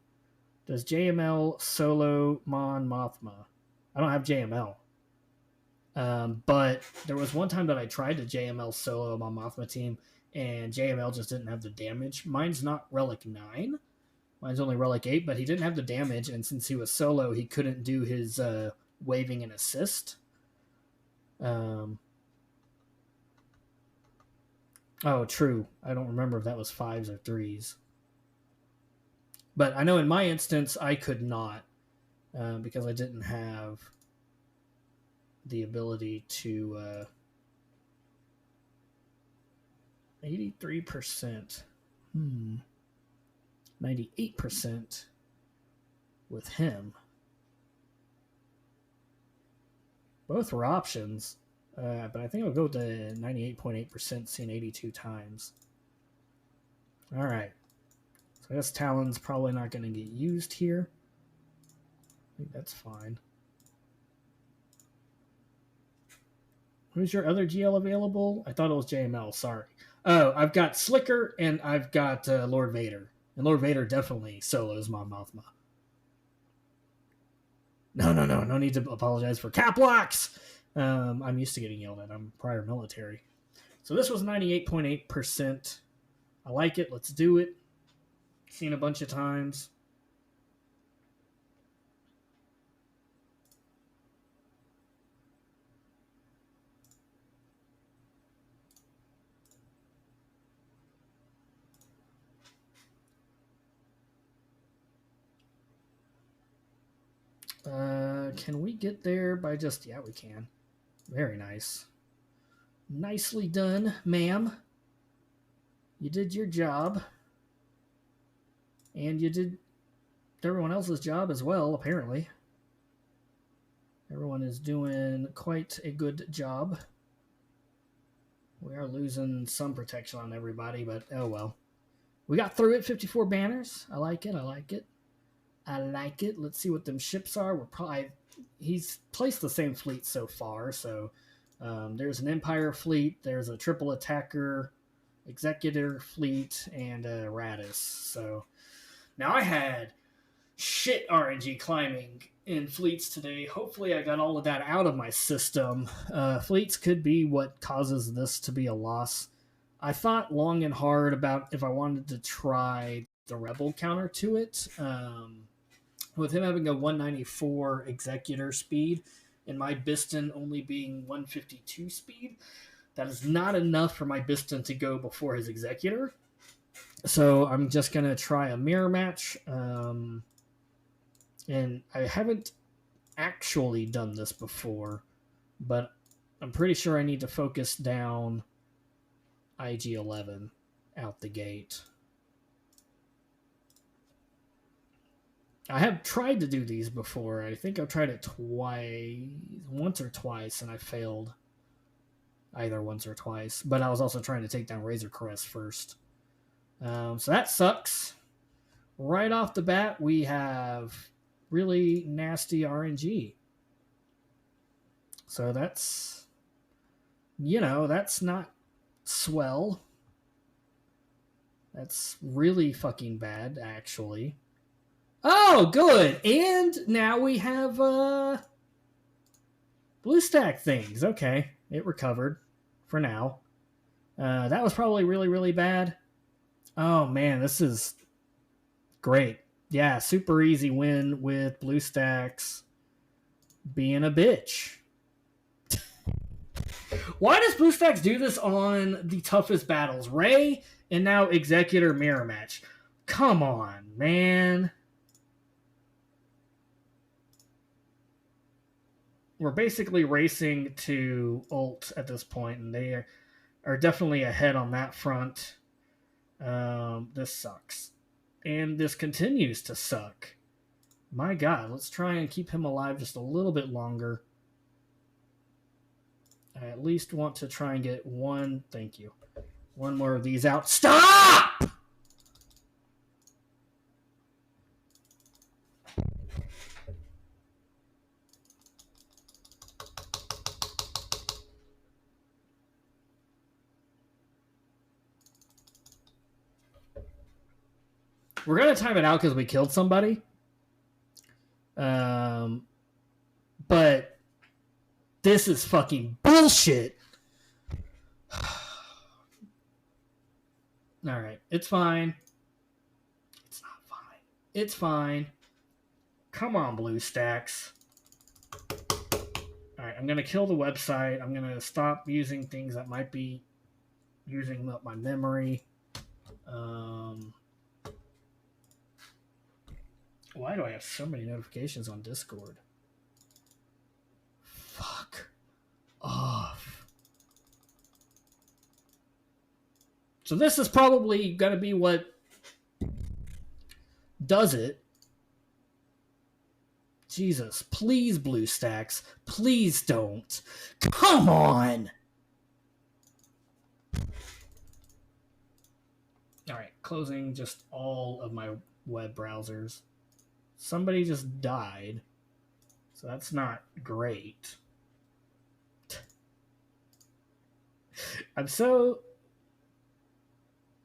Does JML solo Mon Mothma? I don't have JML. But there was one time that I tried to JML solo Mon Mothma team, and JML just didn't have the damage. Mine's not Relic 9. Mine's only Relic 8, but he didn't have the damage, and since he was solo, he couldn't do his waving and assist. Oh, true. I don't remember if that was 5s or 3s. But I know in my instance, I could not because I didn't have the ability to 83%. 98% with him. Both were options, but I think I'll go to 98.8%, seen 82 times. All right. So I guess Talon's probably not going to get used here. I think that's fine. Who's your other GL available? I thought it was JML, sorry. Oh, I've got Slicker and I've got Lord Vader. And Lord Vader definitely solos Mon Mothma. No need to apologize for cap locks. I'm used to getting yelled at. I'm prior military. So this was 98.8%. I like it. Let's do it. Seen a bunch of times. Can we get there by just... Yeah, we can. Very nice. Nicely done, ma'am. You did your job. And you did everyone else's job as well, apparently. Everyone is doing quite a good job. We are losing some protection on everybody, but oh well. We got through it, 54 banners. I like it, I like it. I like it. Let's see what them ships are. We're probably... He's placed the same fleet so far, so there's an Empire fleet, there's a triple attacker, executor fleet, and a Radis. So now I had shit RNG climbing in fleets today. Hopefully I got all of that out of my system. Fleets could be what causes this to be a loss. I thought long and hard about if I wanted to try the Rebel counter to it. With him having a 194 executor speed and my Biston only being 152 speed, that is not enough for my Biston to go before his executor. So I'm just going to try a mirror match. And I haven't actually done this before, but I'm pretty sure I need to focus down IG-11 out the gate. I have tried to do these before. I think I've tried it once or twice, and I failed either once or twice. But I was also trying to take down Razor Crest first. So that sucks. Right off the bat, we have really nasty RNG. So that's, you know, that's not swell. That's really fucking bad, actually. Oh, good. And now we have blue stack things. Okay, it recovered for now. That was probably really, really bad. Oh, man, this is great. Yeah, super easy win with BlueStacks being a bitch. Why does BlueStacks do this on the toughest battles? Ray and now Executor Mirror Match. Come on, man. We're basically racing to ult at this point, and they are definitely ahead on that front. This sucks. And this continues to suck. My God, let's try and keep him alive just a little bit longer. I at least want to try and get one, thank you, one more of these out. Stop! We're going to time it out because we killed somebody. But this is fucking bullshit. All right, it's fine. It's not fine. It's fine. Come on, BlueStacks. All right, I'm going to kill the website. I'm going to stop using things that might be using up my memory. Why do I have so many notifications on Discord? Fuck off. So this is probably going to be what does it. Jesus, please, BlueStacks. Please don't. Come on. All right, closing just all of my web browsers. Somebody just died, so that's not great. I'm so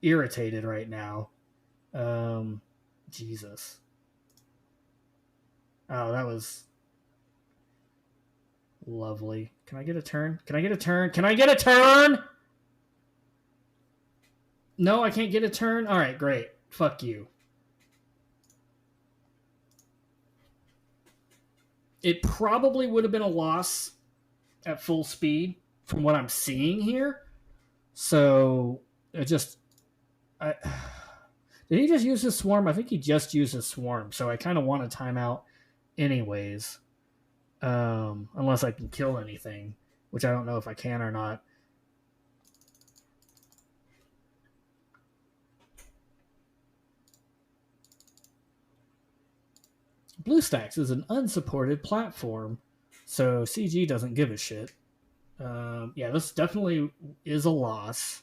irritated right now. Jesus. Oh, that was lovely. Can I get a turn? Can I get a turn? Can I get a turn? No, I can't get a turn? All right, great. Fuck you. It probably would have been a loss at full speed from what I'm seeing here. So, it just... did he just use his swarm? I think he just used his swarm. So I kind of want a timeout anyways. Unless I can kill anything, which I don't know if I can or not. BlueStacks is an unsupported platform, so CG doesn't give a shit. Yeah, this definitely is a loss.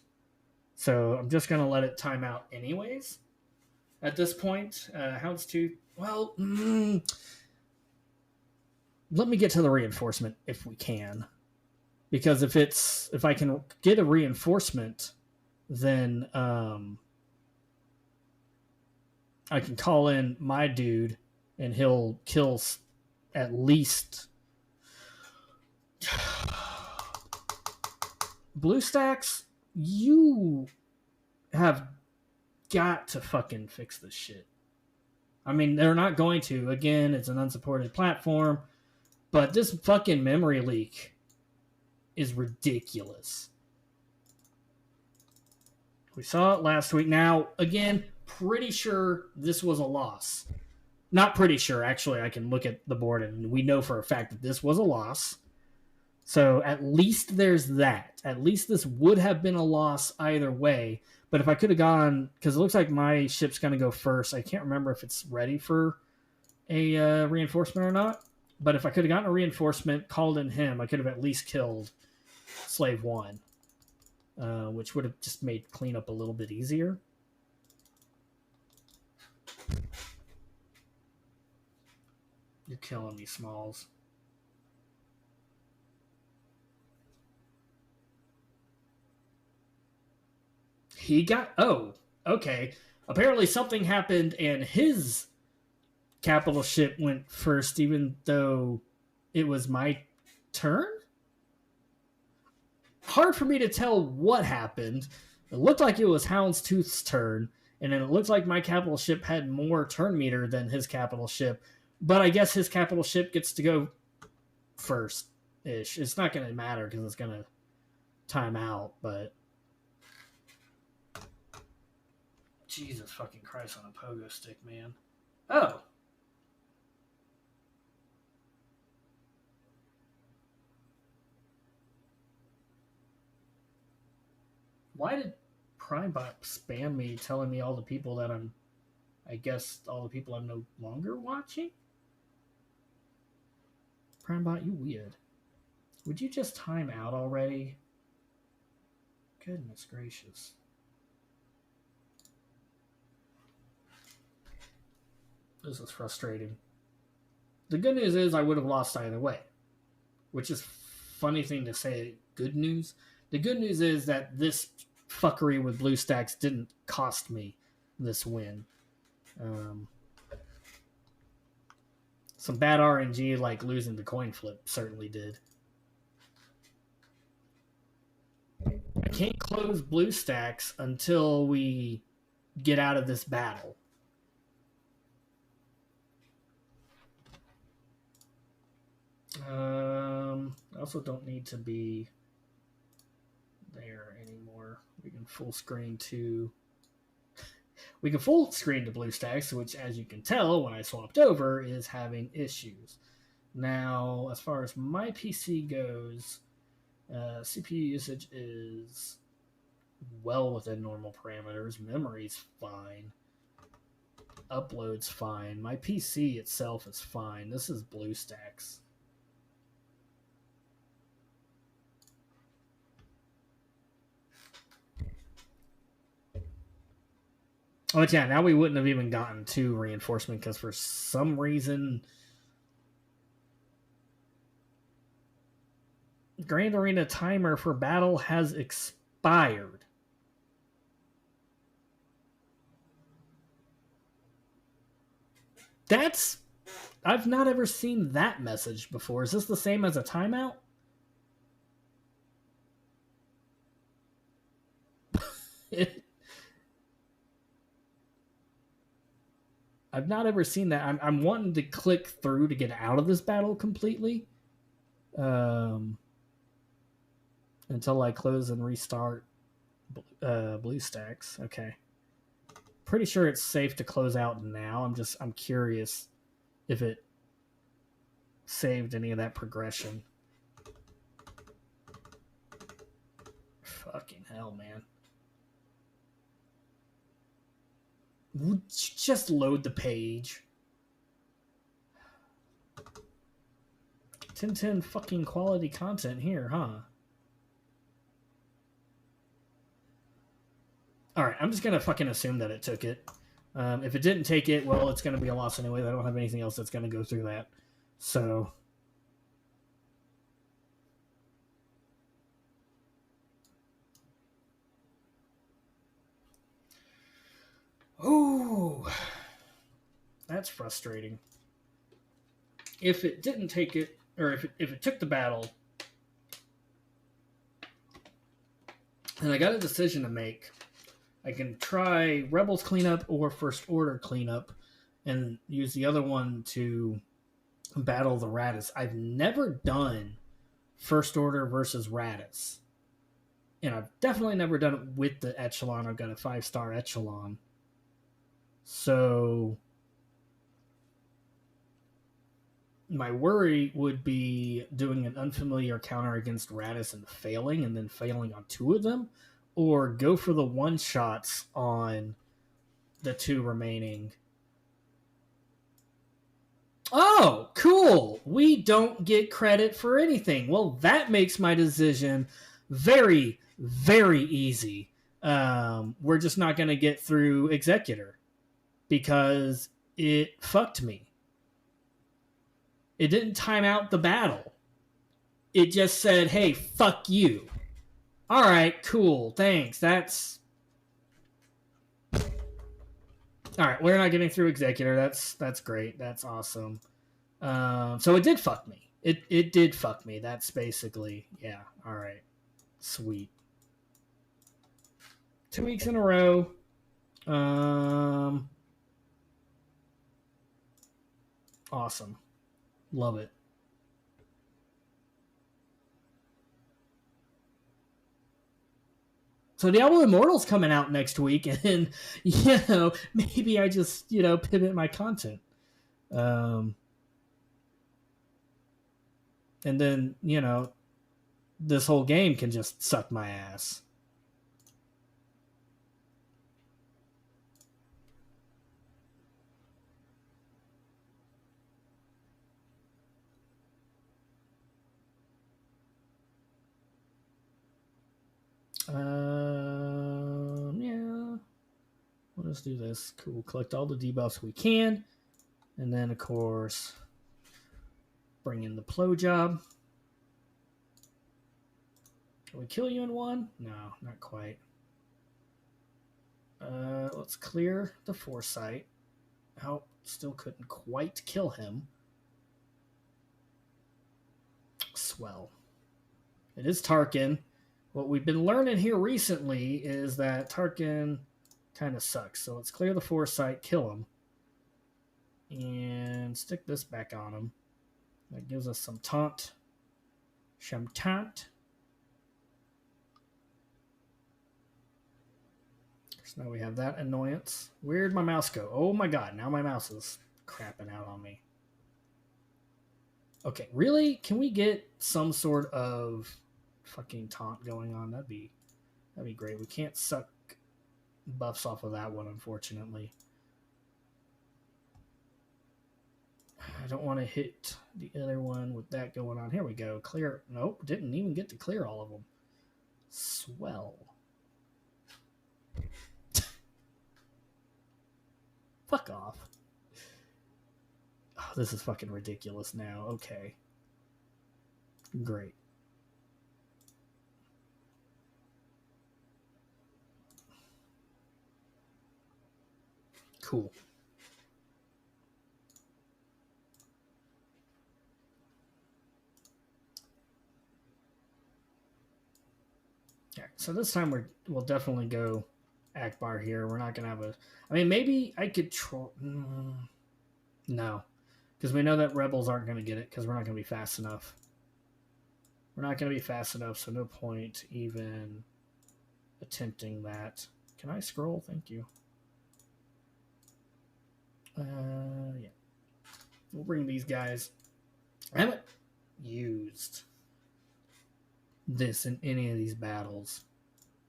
So I'm just going to let it time out anyways. At this point, Houndstooth, well, let me get to the reinforcement if we can. Because if I can get a reinforcement, then I can call in my dude and he'll kill at least... BlueStacks, you have got to fucking fix this shit. I mean, they're not going to. Again, it's an unsupported platform. But this fucking memory leak is ridiculous. We saw it last week. Now, again, pretty sure this was a loss. Not pretty sure. Actually, I can look at the board and we know for a fact that this was a loss. So at least there's that. At least this would have been a loss either way. But if I could have gone, because it looks like my ship's going to go first. I can't remember if it's ready for a reinforcement or not. But if I could have gotten a reinforcement, called in him, I could have at least killed Slave 1. Which would have just made cleanup a little bit easier. You're killing me, Smalls. He got... Oh, okay. Apparently something happened and his capital ship went first even though it was my turn? Hard for me to tell what happened. It looked like it was Houndstooth's turn, And then it looked like my capital ship had more turn meter than his capital ship. But I guess his capital ship gets to go first-ish. It's not going to matter because it's going to time out, but... Jesus fucking Christ on a pogo stick, man. Oh! Why did PrimeBot spam me telling me all the people that I guess all the people I'm no longer watching? PrimeBot, you weird. Would you just time out already? Goodness gracious. This is frustrating. The good news is I would have lost either way, which is funny thing to say. Good news. The good news is that this fuckery with BlueStacks didn't cost me this win. Some bad RNG like losing the coin flip certainly did. I can't close BlueStacks until we get out of this battle. I also don't need to be there anymore. We can full screen to BlueStacks, which, as you can tell, when I swapped over, is having issues. Now, as far as my PC goes, CPU usage is well within normal parameters. Memory's fine. Upload's fine. My PC itself is fine. This is BlueStacks. Oh, yeah, now we wouldn't have even gotten to reinforcement because for some reason Grand Arena timer for battle has expired. I've not ever seen that message before. Is this the same as a timeout? I've not ever seen that. I'm wanting to click through to get out of this battle completely. Until I close and restart BlueStacks. Okay. Pretty sure it's safe to close out now. I'm curious if it saved any of that progression. Fucking hell, man. Would you just load the page? 10/10 fucking quality content here, huh? Alright, I'm just gonna fucking assume that it took it. If it didn't take it, well, it's gonna be a loss anyway. I don't have anything else that's gonna go through that. So... Oh, that's frustrating. If it didn't take it, or if it took the battle, and I got a decision to make, I can try Rebels cleanup or First Order cleanup and use the other one to battle the Radis. I've never done First Order versus Radis. And I've definitely never done it with the Echelon. I've got a 5-star Echelon. So my worry would be doing an unfamiliar counter against Radis and then failing on 2 of them, or go for the one-shots on the 2 remaining. Oh, cool! We don't get credit for anything. Well, that makes my decision very, very easy. We're just not going to get through Executor because it fucked me. It didn't time out the battle. It just said, hey, fuck you. All right, cool, thanks. That's... All right, we're not getting through Executor. That's great. That's awesome. So it did fuck me. It did fuck me. That's basically... Yeah, all right. Sweet. 2 weeks in a row. Awesome. Love it. So Diablo Immortal's coming out next week, and maybe I just pivot my content, and then this whole game can just suck my ass. Yeah. We'll just do this. Cool. Collect all the debuffs we can. And then, of course, bring in the Plo job. Can we kill you in one? No, not quite. Let's clear the Foresight. Oh, still couldn't quite kill him. Swell. It is Tarkin. What we've been learning here recently is that Tarkin kind of sucks. So let's clear the Foresight, kill him, and stick this back on him. That gives us some taunt. Some taunt. So now we have that annoyance. Where'd my mouse go? Oh my god, now my mouse is crapping out on me. Okay, really? Can we get some sort of fucking taunt going on? That'd be great. We can't suck buffs off of that one, unfortunately. I don't want to hit the other one with that going on. Here we go. Clear. Nope, didn't even get to clear all of them. Swell. Fuck off. Oh, this is fucking ridiculous now. Okay. Great. Cool. Yeah, so this time we'll definitely go Akbar here. We're not gonna have a. I mean, maybe I could troll. No, because we know that rebels aren't gonna get it because we're not gonna be fast enough. We're not gonna be fast enough, so no point even attempting that. Can I scroll? Thank you. Yeah. We'll bring these guys. I haven't used this in any of these battles,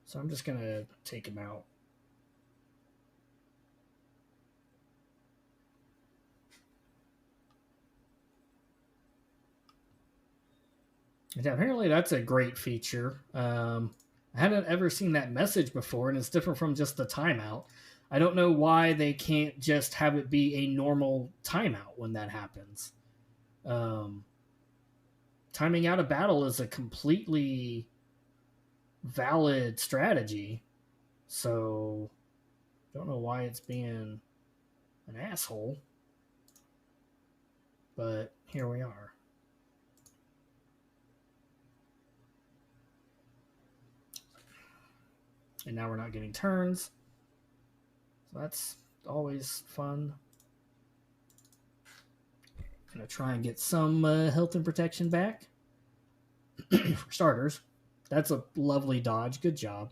so I'm just gonna take him out. And apparently that's a great feature. I haven't ever seen that message before, and it's different from just the timeout. I don't know why they can't just have it be a normal timeout when that happens. Timing out a battle is a completely valid strategy. So, don't know why it's being an asshole. But here we are. And now we're not getting turns. So that's always fun. Gonna try and get some health and protection back. For starters. That's a lovely dodge. Good job.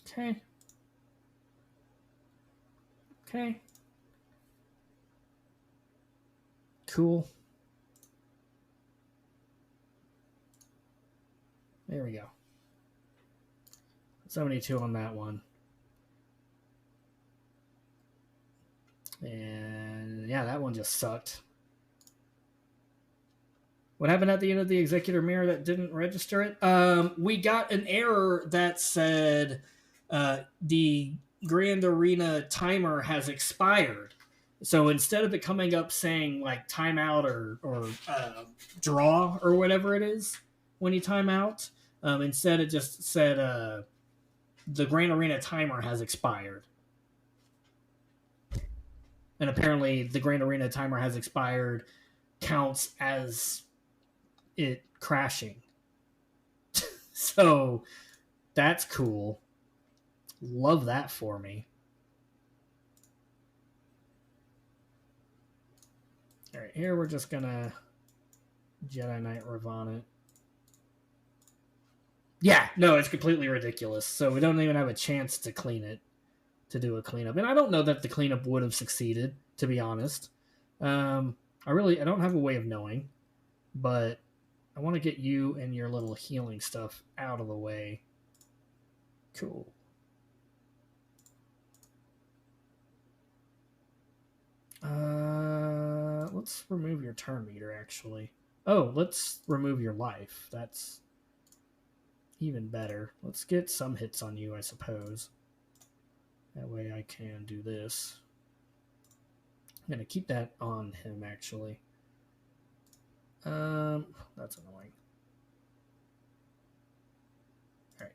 Okay. Okay. Cool. There we go. 72 on that one. And yeah, that one just sucked. What happened at the end of the executor mirror that didn't register it? We got an error that said the Grand Arena timer has expired. So instead of it coming up saying like timeout or draw or whatever it is when you time out, instead it just said the Grand Arena timer has expired. And apparently the Grand Arena timer has expired counts as it crashing. So that's cool. Love that for me. All right, here we're just gonna Jedi Knight Ravana. Yeah, no, it's completely ridiculous. So we don't even have a chance to clean it, to do a cleanup. And I don't know that the cleanup would have succeeded, to be honest. I don't have a way of knowing, but I want to get you and your little healing stuff out of the way. Cool. Let's remove your turn meter, actually. Oh, let's remove your life. That's even better. Let's get some hits on you, I suppose. That way I can do this. I'm going to keep that on him, actually. That's annoying. All right.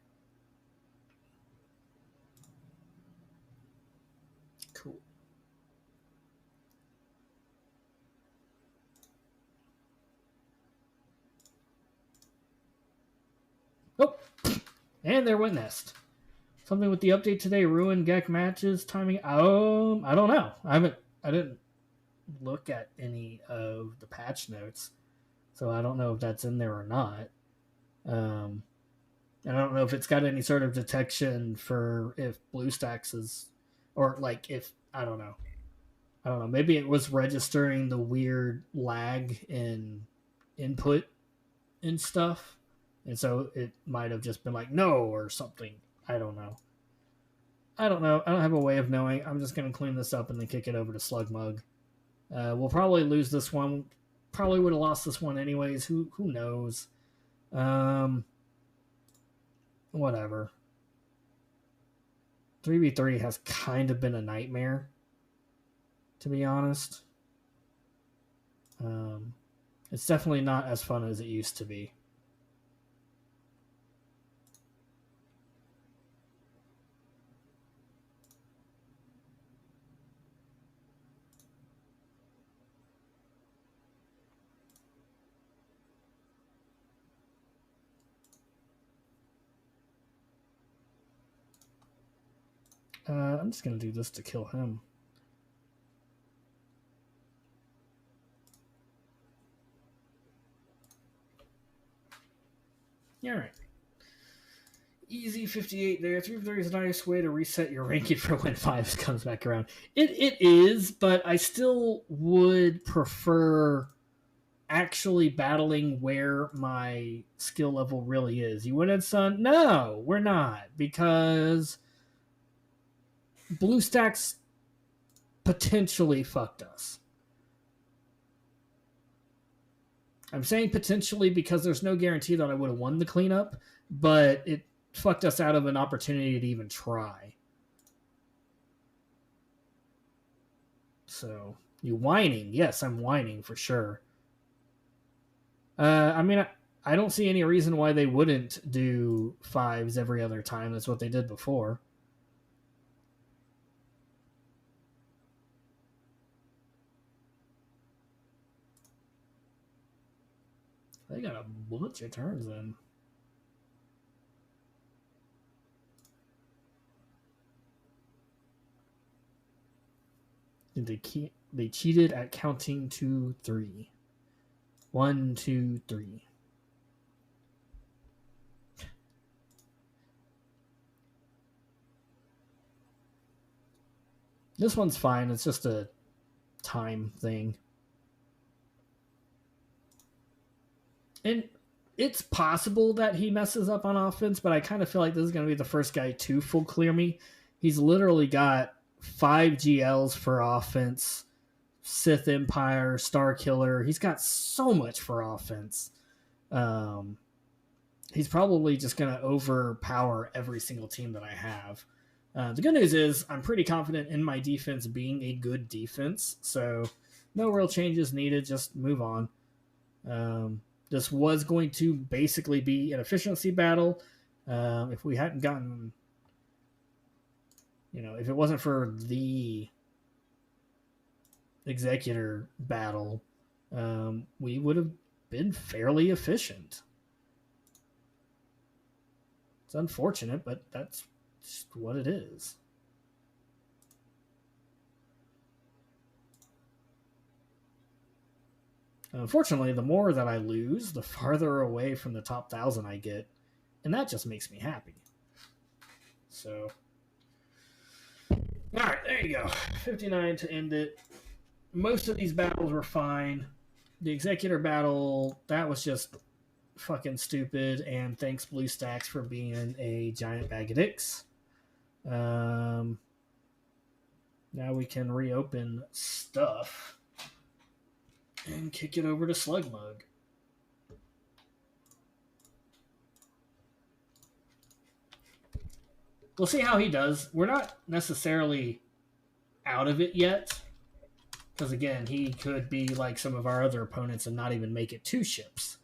Cool. Oh, and there went Nest. Something with the update today ruined GAC matches timing. I don't know. I didn't look at any of the patch notes, so I don't know if that's in there or not. And I don't know if it's got any sort of detection for if BlueStacks is, or like if I don't know. Maybe it was registering the weird lag in input and stuff, and so it might have just been like no or something. I don't know. I don't have a way of knowing. I'm just going to clean this up and then kick it over to Slugmug. We'll probably lose this one. Probably would have lost this one anyways. Who knows? Whatever. 3v3 has kind of been a nightmare, to be honest. It's definitely not as fun as it used to be. I'm just going to do this to kill him. All right. Easy 58 there. 3v3 is a nice way to reset your ranking for when 5 comes back around. It is, but I still would prefer actually battling where my skill level really is. You win it, son? No, we're not, because BlueStacks potentially fucked us. I'm saying potentially because there's no guarantee that I would have won the cleanup, but it fucked us out of an opportunity to even try. So, you whining? Yes, I'm whining for sure. I mean, I don't see any reason why they wouldn't do 5s every other time. That's what they did before. They got a bunch of turns in. They cheated at counting 2, 3. 1, 2, 3. This one's fine. It's just a time thing. And it's possible that he messes up on offense, but I kind of feel like this is going to be the first guy to full clear me. He's literally got 5 GLs for offense, Sith Empire, Star Killer. He's got so much for offense. He's probably just going to overpower every single team that I have. The good news is I'm pretty confident in my defense being a good defense, so no real changes needed. Just move on. This was going to basically be an efficiency battle. If we hadn't gotten, if it wasn't for the Executor battle, we would have been fairly efficient. It's unfortunate, but that's just what it is. Unfortunately, the more that I lose, the farther away from the top 1,000 I get, and that just makes me happy. So, all right, there you go. 59 to end it. Most of these battles were fine. The Executor battle, that was just fucking stupid, and thanks BlueStacks for being a giant bag of dicks. Now we can reopen stuff and kick it over to Slugmug. We'll see how he does. We're not necessarily out of it yet, because again, he could be like some of our other opponents and not even make it to ships.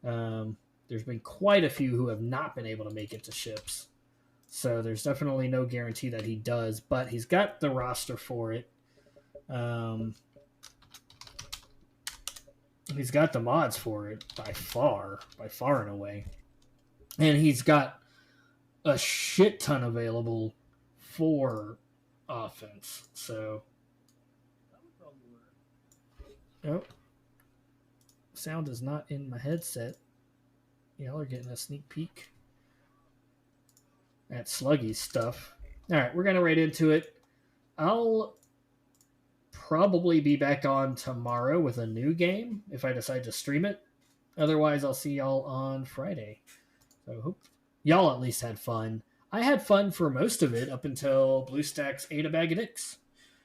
There's been quite a few who have not been able to make it to ships. So there's definitely no guarantee that he does, but he's got the roster for it. He's got the mods for it by far and away. And he's got a shit ton available for offense. So, oh, sound is not in my headset. Y'all are getting a sneak peek at Sluggy's stuff. All right, we're going to right into it. I'll probably be back on tomorrow with a new game if I decide to stream it. Otherwise, I'll see y'all on Friday. So I hope y'all at least had fun. I had fun for most of it up until BlueStacks ate a bag of dicks.